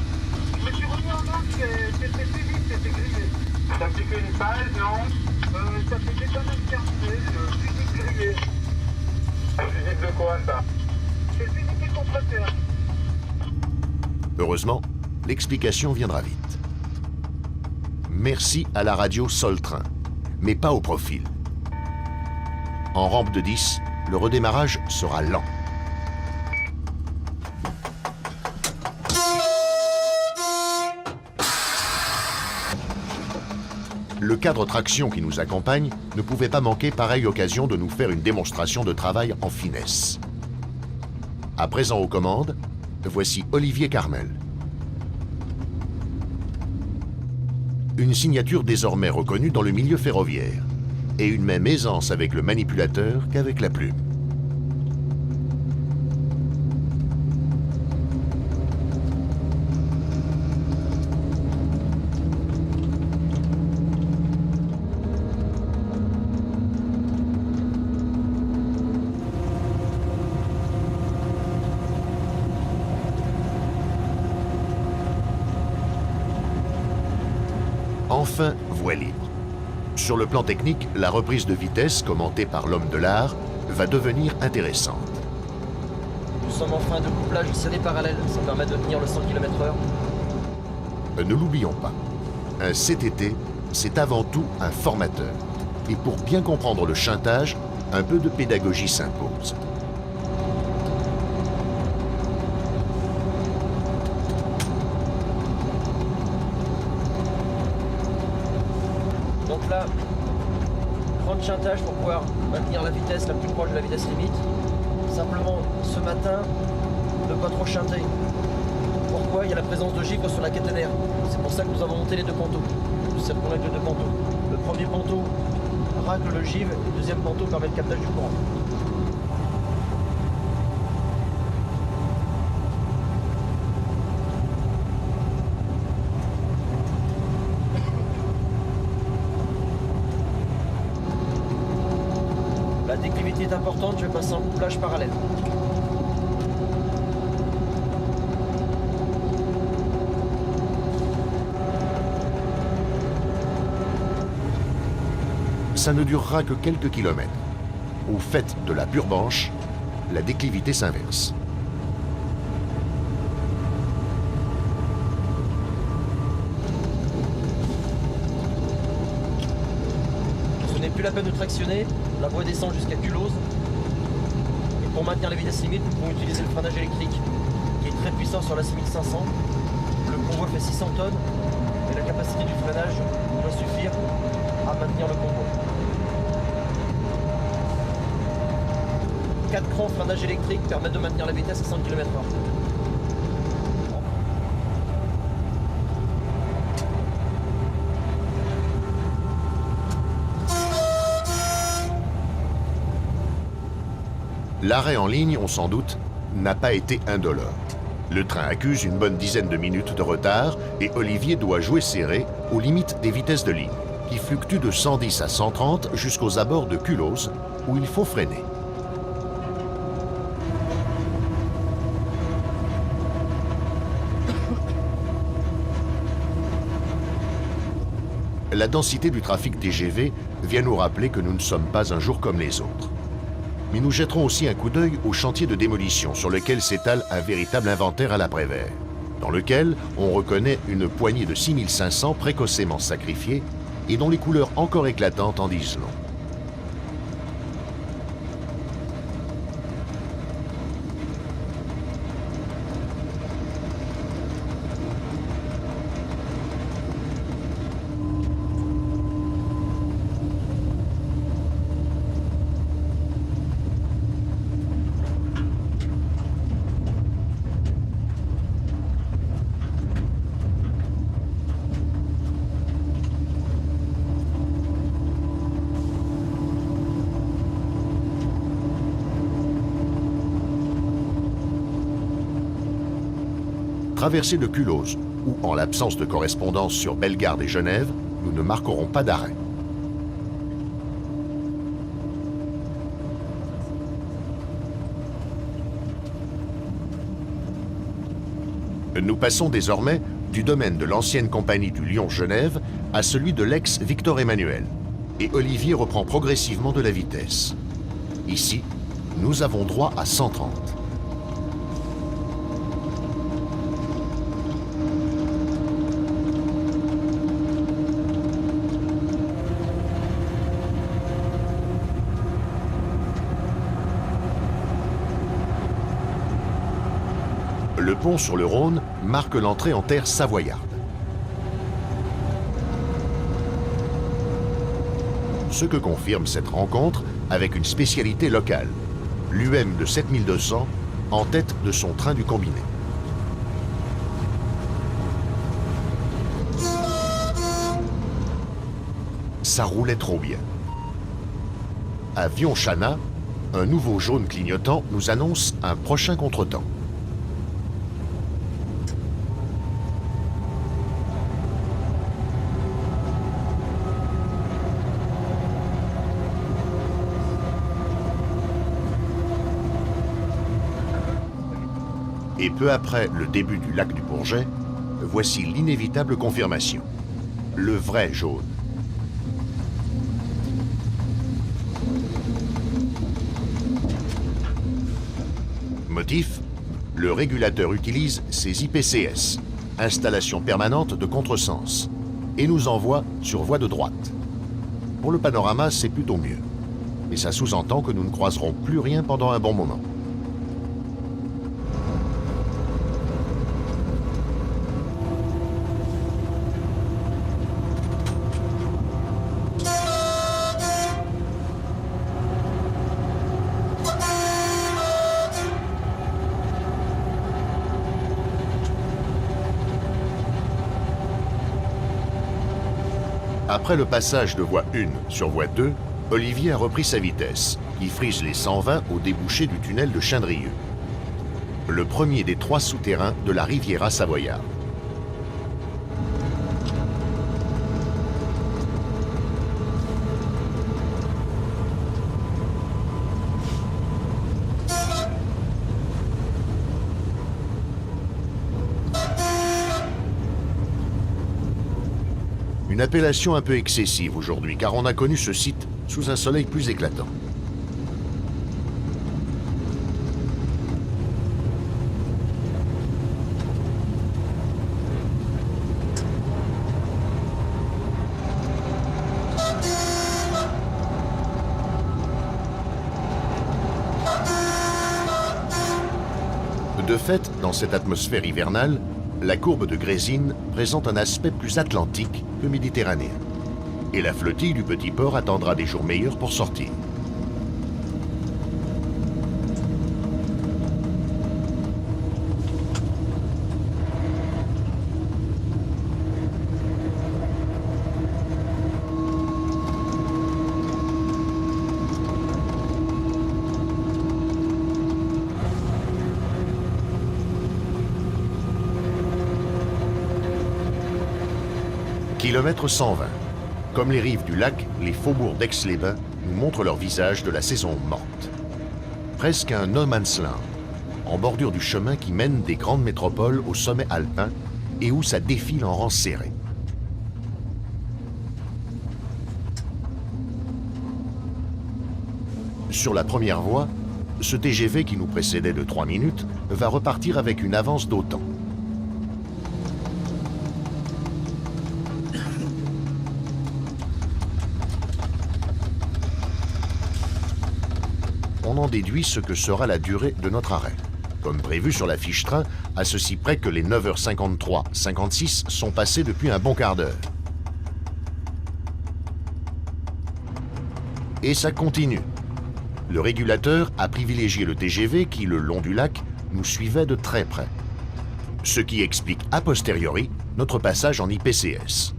Je me suis remis en marche, c'était plus vite, c'était grillé. Ça fait une page, non ça fait déjà même terminé, physique grillé. Physique de quoi, ça? C'est physique contre terre. Heureusement, l'explication viendra vite. Merci à la radio Sol-Train, mais pas au profil. En rampe de 10, le redémarrage sera lent. Le cadre traction qui nous accompagne ne pouvait pas manquer pareille occasion de nous faire une démonstration de travail en finesse. À présent aux commandes, voici Olivier Carmel. Une signature désormais reconnue dans le milieu ferroviaire, et une même aisance avec le manipulateur qu'avec la plume. Enfin, voie libre. Sur le plan technique, la reprise de vitesse, commentée par l'homme de l'art, va devenir intéressante. Nous sommes en fin de couplage serré parallèle, ça permet de tenir le 100 km/h. Ne l'oublions pas, un CTT, c'est avant tout un formateur. Et pour bien comprendre le chuintage, un peu de pédagogie s'impose. Donc là, grand chuintage pour pouvoir maintenir la vitesse la plus proche de la vitesse limite. Simplement, ce matin, ne pas trop chuinter. Pourquoi? Il y a la présence de givre sur la caténaire. C'est pour ça que nous avons monté les deux panteaux. Nous circulons avec les deux panteaux. Le premier panteau racle le givre, et le deuxième panteau permet le captage du courant. La déclivité est importante, je vais passer en couplage parallèle. Ça ne durera que quelques kilomètres. Au fait de la Burbanche, la déclivité s'inverse. Ce n'est plus la peine de tractionner, la voie descend jusqu'à Culose. Et pour maintenir la vitesse limite, nous pouvons utiliser le freinage électrique, qui est très puissant sur la 6500. Le convoi fait 600 tonnes, et la capacité du freinage doit suffire à maintenir le convoi. 4 crans freinage électrique permettent de maintenir la vitesse à 100 km/h. L'arrêt en ligne, on s'en doute, n'a pas été indolore. Le train accuse une bonne dizaine de minutes de retard et Olivier doit jouer serré aux limites des vitesses de ligne, qui fluctue de 110 à 130 jusqu'aux abords de Culose, où il faut freiner. La densité du trafic TGV vient nous rappeler que nous ne sommes pas un jour comme les autres. Mais nous jetterons aussi un coup d'œil au chantier de démolition sur lequel s'étale un véritable inventaire à l'après-vert, dans lequel on reconnaît une poignée de 6500 précocement sacrifiés et dont les couleurs encore éclatantes en disent long. Traversée de Culose, où, en l'absence de correspondance sur Bellegarde et Genève, nous ne marquerons pas d'arrêt. Nous passons désormais du domaine de l'ancienne compagnie du Lyon-Genève à celui de l'ex-Victor Emmanuel, et Olivier reprend progressivement de la vitesse. Ici, nous avons droit à 130. Le pont sur le Rhône marque l'entrée en terre savoyarde. Ce que confirme cette rencontre avec une spécialité locale, l'UM de 7200 en tête de son train du combiné. Ça roulait trop bien. À Vion-Chana, un nouveau jaune clignotant nous annonce un prochain contretemps. Et peu après le début du lac du Bourget, voici l'inévitable confirmation. Le vrai jaune. Motif : le régulateur utilise ses IPCS, installation permanente de contresens, et nous envoie sur voie de droite. Pour le panorama, c'est plutôt mieux. Et ça sous-entend que nous ne croiserons plus rien pendant un bon moment. Après le passage de voie 1 sur voie 2, Olivier a repris sa vitesse, qui frise les 120 au débouché du tunnel de Chindrieux. Le premier des 3 souterrains de la Riviera savoyarde. Une appellation un peu excessive aujourd'hui, car on a connu ce site sous un soleil plus éclatant. De fait, dans cette atmosphère hivernale, la courbe de Grésines présente un aspect plus atlantique que méditerranéen. Et la flottille du petit port attendra des jours meilleurs pour sortir. Kilomètre 120. Comme les rives du lac, les faubourgs d'Aix-les-Bains nous montrent leur visage de la saison morte. Presque un no man's land, en bordure du chemin qui mène des grandes métropoles au sommet alpin et où ça défile en rangs serrés. Sur la première voie, ce TGV qui nous précédait de 3 minutes va repartir avec une avance d'autant. On en déduit ce que sera la durée de notre arrêt. Comme prévu sur la fiche train, à ceci près que les 9h53-56 sont passés depuis un bon quart d'heure. Et ça continue. Le régulateur a privilégié le TGV qui, le long du lac, nous suivait de très près. Ce qui explique a posteriori notre passage en IPCS.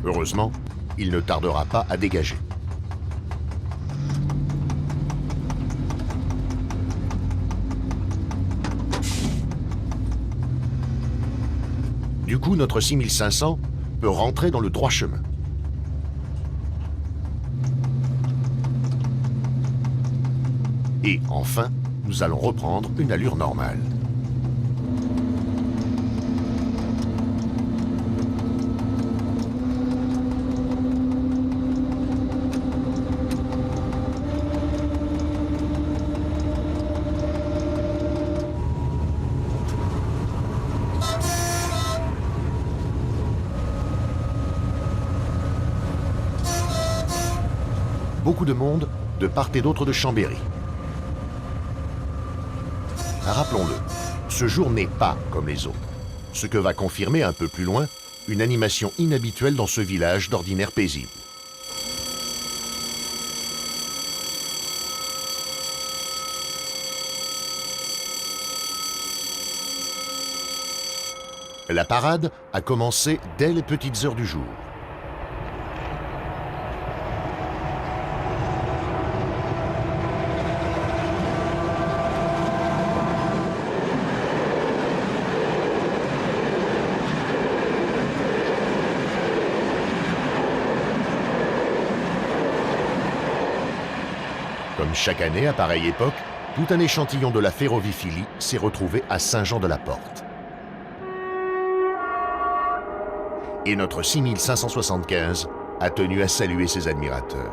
Heureusement, il ne tardera pas à dégager. Du coup, notre 6500 peut rentrer dans le droit chemin. Et enfin, nous allons reprendre une allure normale. Beaucoup de monde de part et d'autre de Chambéry. Rappelons-le, ce jour n'est pas comme les autres, ce que va confirmer un peu plus loin une animation inhabituelle dans ce village d'ordinaire paisible. La parade a commencé dès les petites heures du jour. Comme chaque année à pareille époque, tout un échantillon de la ferroviphilie s'est retrouvé à Saint-Jean-de-la-Porte. Et notre 6575 a tenu à saluer ses admirateurs.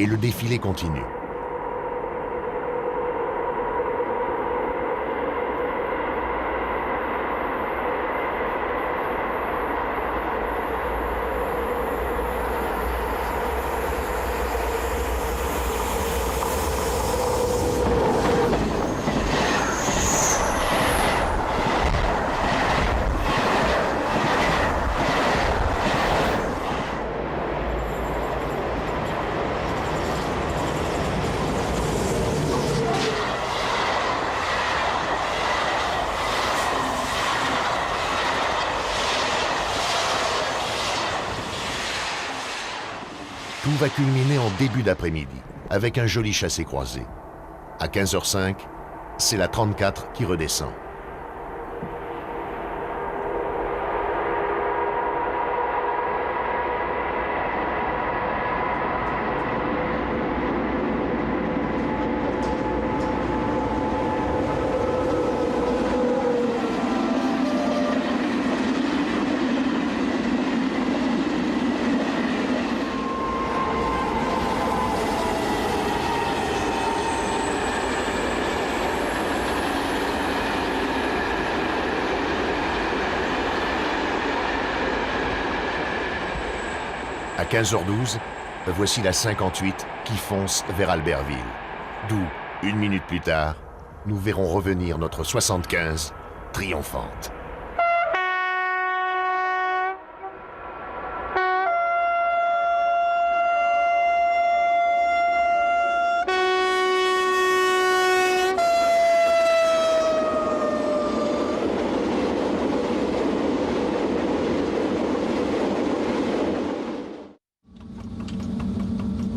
Et le défilé continue. Tout va culminer en début d'après-midi, avec un joli chassé-croisé. À 15h05, c'est la 34 qui redescend. À 15h12, voici la 58 qui fonce vers Albertville, d'où, une minute plus tard, nous verrons revenir notre 75 triomphante.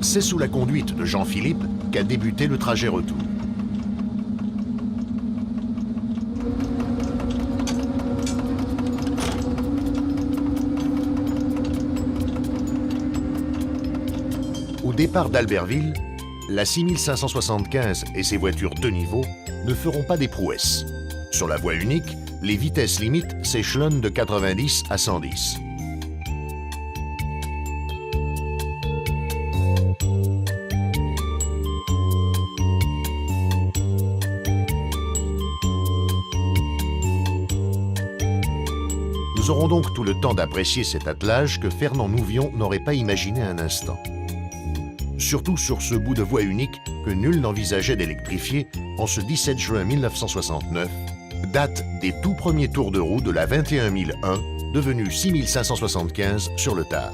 C'est sous la conduite de Jean-Philippe qu'a débuté le trajet retour. Au départ d'Albertville, la 6575 et ses voitures de niveau ne feront pas des prouesses. Sur la voie unique, les vitesses limites s'échelonnent de 90 à 110. Nous aurons donc tout le temps d'apprécier cet attelage que Fernand Nouvion n'aurait pas imaginé un instant. Surtout sur ce bout de voie unique que nul n'envisageait d'électrifier en ce 17 juin 1969, date des tout premiers tours de roue de la 21001, devenue 6575 sur le tard.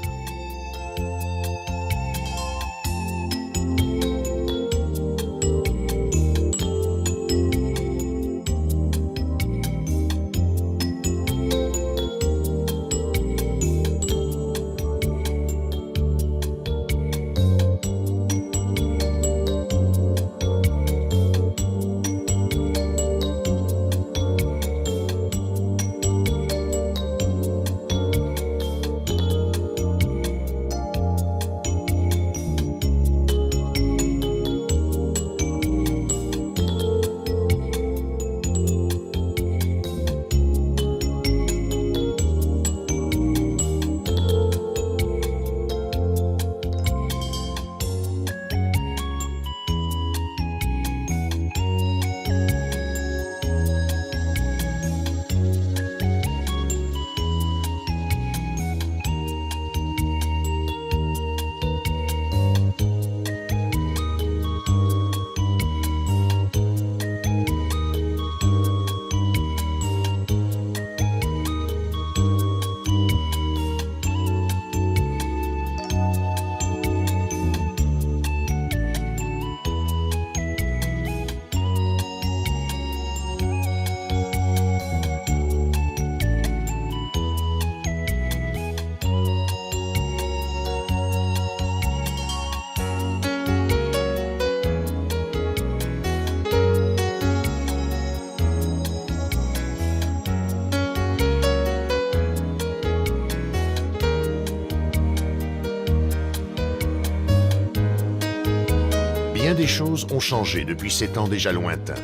Bien des choses ont changé depuis ces temps déjà lointains.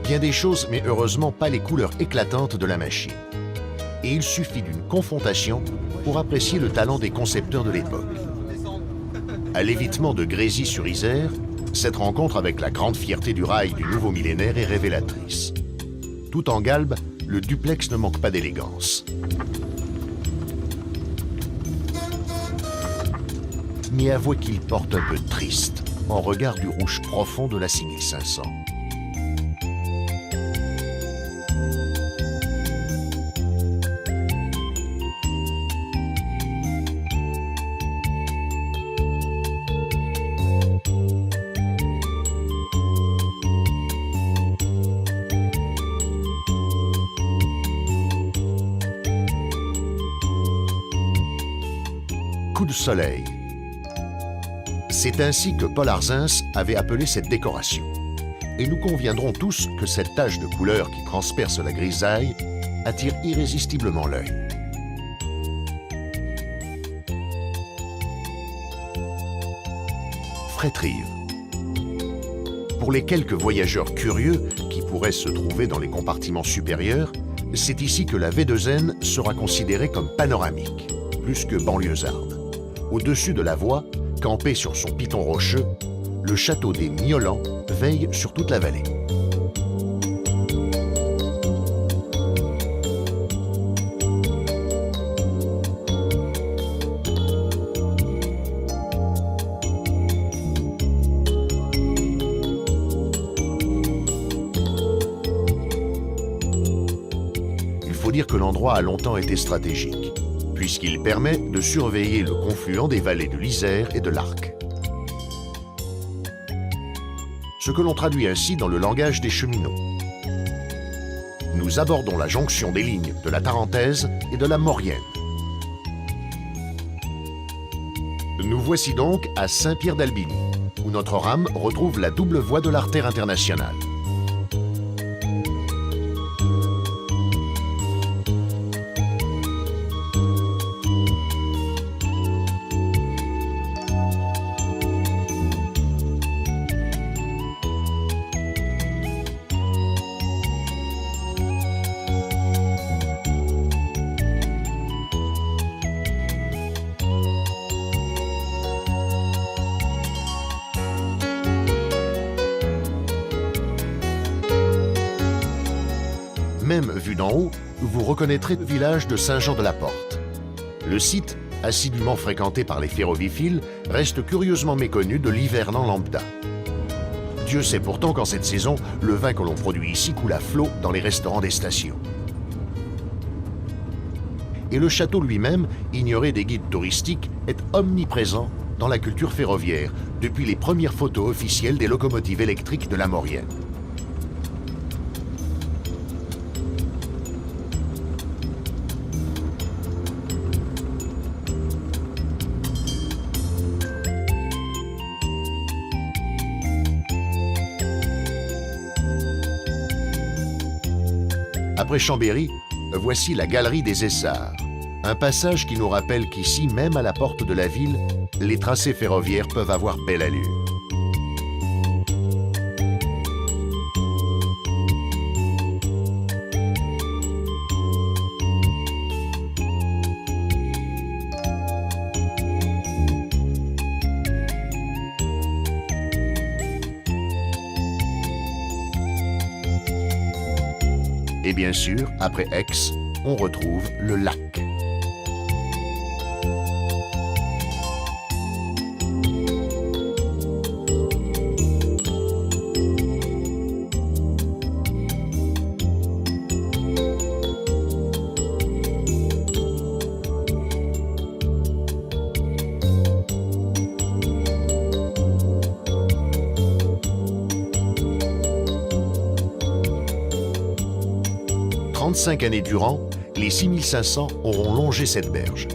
Bien des choses, mais heureusement pas les couleurs éclatantes de la machine. Et il suffit d'une confrontation pour apprécier le talent des concepteurs de l'époque. À l'évitement de Grésy-sur-Isère, cette rencontre avec la grande fierté du rail du nouveau millénaire est révélatrice. Tout en galbe, le duplex ne manque pas d'élégance. Mais avouez qu'il porte un peu triste en regard du rouge profond de la 6500. Coup de soleil. C'est ainsi que Paul Arzins avait appelé cette décoration. Et nous conviendrons tous que cette tache de couleur qui transperce la grisaille attire irrésistiblement l'œil. Frétrive. Pour les quelques voyageurs curieux qui pourraient se trouver dans les compartiments supérieurs, c'est ici que la V2N sera considérée comme panoramique, plus que banlieusarde. Au-dessus de la voie, campé sur son piton rocheux, le château des Miolans veille sur toute la vallée. Il faut dire que l'endroit a longtemps été stratégique, puisqu'il permet de surveiller le confluent des vallées de l'Isère et de l'Arc. Ce que l'on traduit ainsi dans le langage des cheminots. Nous abordons la jonction des lignes de la Tarentaise et de la Maurienne. Nous voici donc à Saint-Pierre-d'Albigny, où notre rame retrouve la double voie de l'artère internationale. Même vu d'en haut, vous reconnaîtrez le village de Saint-Jean-de-la-Porte. Le site, assidûment fréquenté par les ferroviphiles, reste curieusement méconnu de l'hivernant lambda. Dieu sait pourtant qu'en cette saison, le vin que l'on produit ici coule à flot dans les restaurants des stations. Et le château lui-même, ignoré des guides touristiques, est omniprésent dans la culture ferroviaire, depuis les premières photos officielles des locomotives électriques de la Maurienne. Après Chambéry, voici la galerie des Essarts, un passage qui nous rappelle qu'ici, même à la porte de la ville, les tracés ferroviaires peuvent avoir belle allure. Et bien sûr, après Aix, on retrouve le lac. Cinq années durant, les 6500 auront longé cette berge.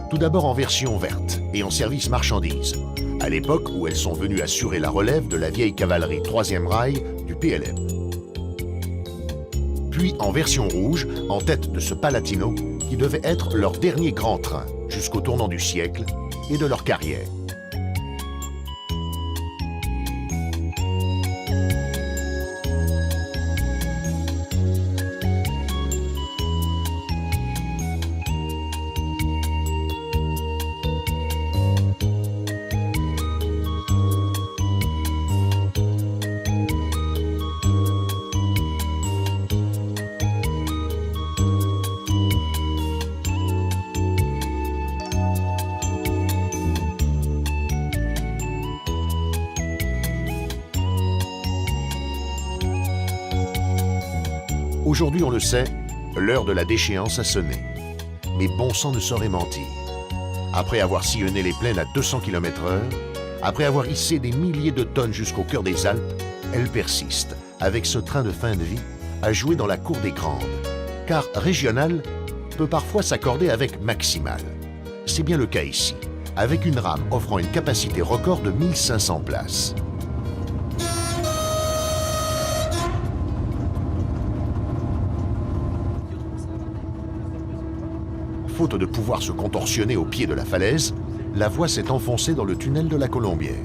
Tout d'abord en version verte et en service marchandises, à l'époque où elles sont venues assurer la relève de la vieille cavalerie 3e rail du PLM. Puis en version rouge, en tête de ce Palatino, qui devait être leur dernier grand train jusqu'au tournant du siècle et de leur carrière. Aujourd'hui, on le sait, l'heure de la déchéance a sonné. Mais bon sang ne saurait mentir. Après avoir sillonné les plaines à 200 km/h, après avoir hissé des milliers de tonnes jusqu'au cœur des Alpes, elle persiste, avec ce train de fin de vie, à jouer dans la cour des grandes. Car régional peut parfois s'accorder avec maximal. C'est bien le cas ici, avec une rame offrant une capacité record de 1500 places. Faute de pouvoir se contorsionner au pied de la falaise, la voie s'est enfoncée dans le tunnel de la Colombière.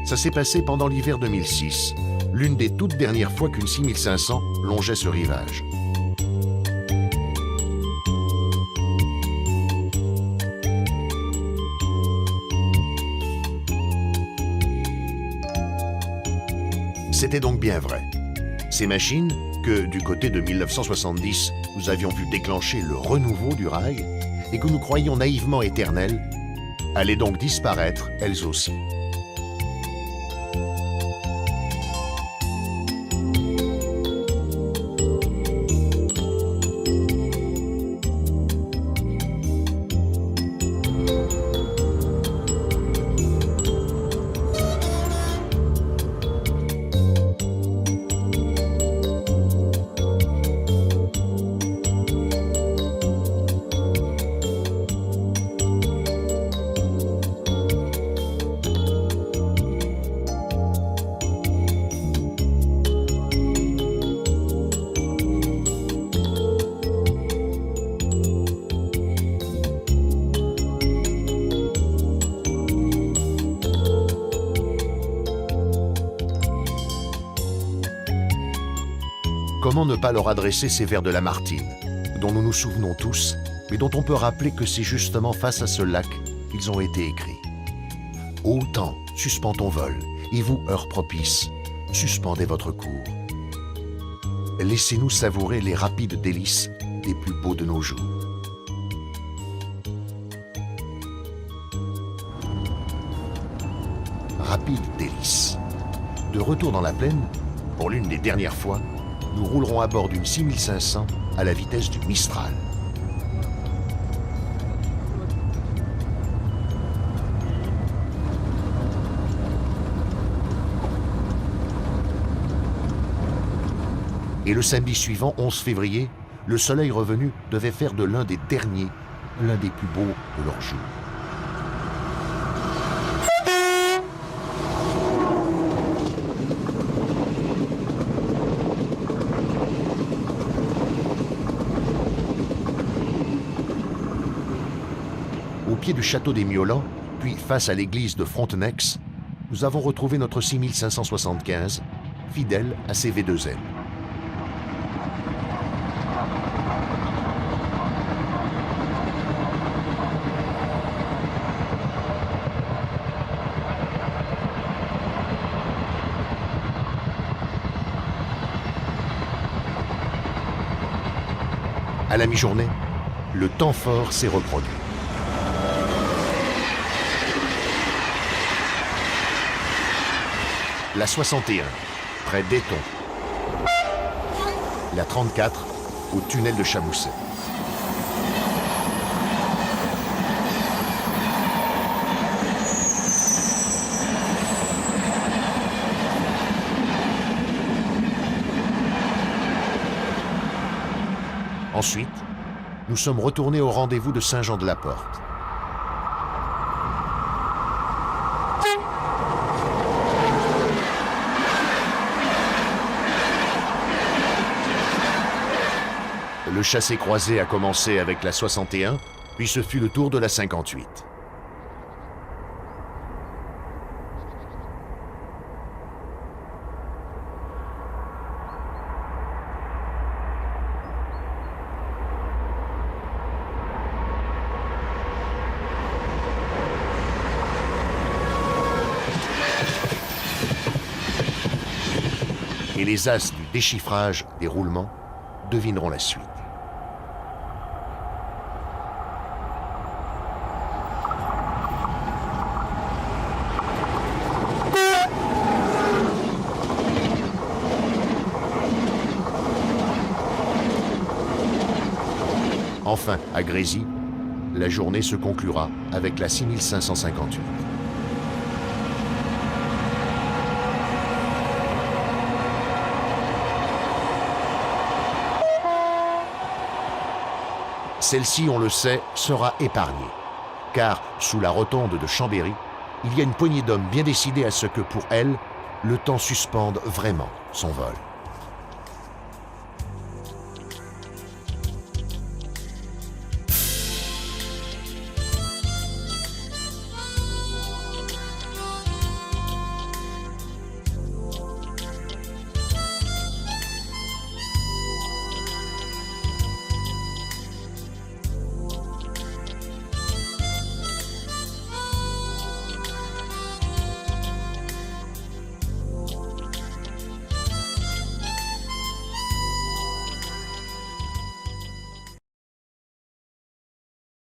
Ça s'est passé pendant l'hiver 2006, l'une des toutes dernières fois qu'une 6500 longeait ce rivage. C'était donc bien vrai. Ces machines, que du côté de 1970, nous avions vu déclencher le renouveau du rail et que nous croyions naïvement éternelles, allaient donc disparaître elles aussi. Comment ne pas leur adresser ces vers de Lamartine, dont nous nous souvenons tous, mais dont on peut rappeler que c'est justement face à ce lac qu'ils ont été écrits. Ô temps, suspends ton vol, et vous, heure propice, suspendez votre cours. Laissez-nous savourer les rapides délices des plus beaux de nos jours. Rapides délices. De retour dans la plaine, pour l'une des dernières fois, nous roulerons à bord d'une 6500 à la vitesse du Mistral. Et le samedi suivant, 11 février, le soleil revenu devait faire de l'un des derniers, l'un des plus beaux de leur jour. Au pied du château des Miolans, puis face à l'église de Frontenex, nous avons retrouvé notre 6575, fidèle à ses V2N. À la mi-journée, le temps fort s'est reproduit. La 61, près d'Éton. La 34, au tunnel de Chamousset. Ensuite, nous sommes retournés au rendez-vous de Saint-Jean-de-la-Porte. Le chassé-croisé a commencé avec la 61, puis ce fut le tour de la 58. Et les as du déchiffrage des roulements devineront la suite. Enfin, à Grésy, la journée se conclura avec la 6558. Celle-ci, on le sait, sera épargnée, car sous la rotonde de Chambéry, il y a une poignée d'hommes bien décidés à ce que pour elle, le temps suspende vraiment son vol.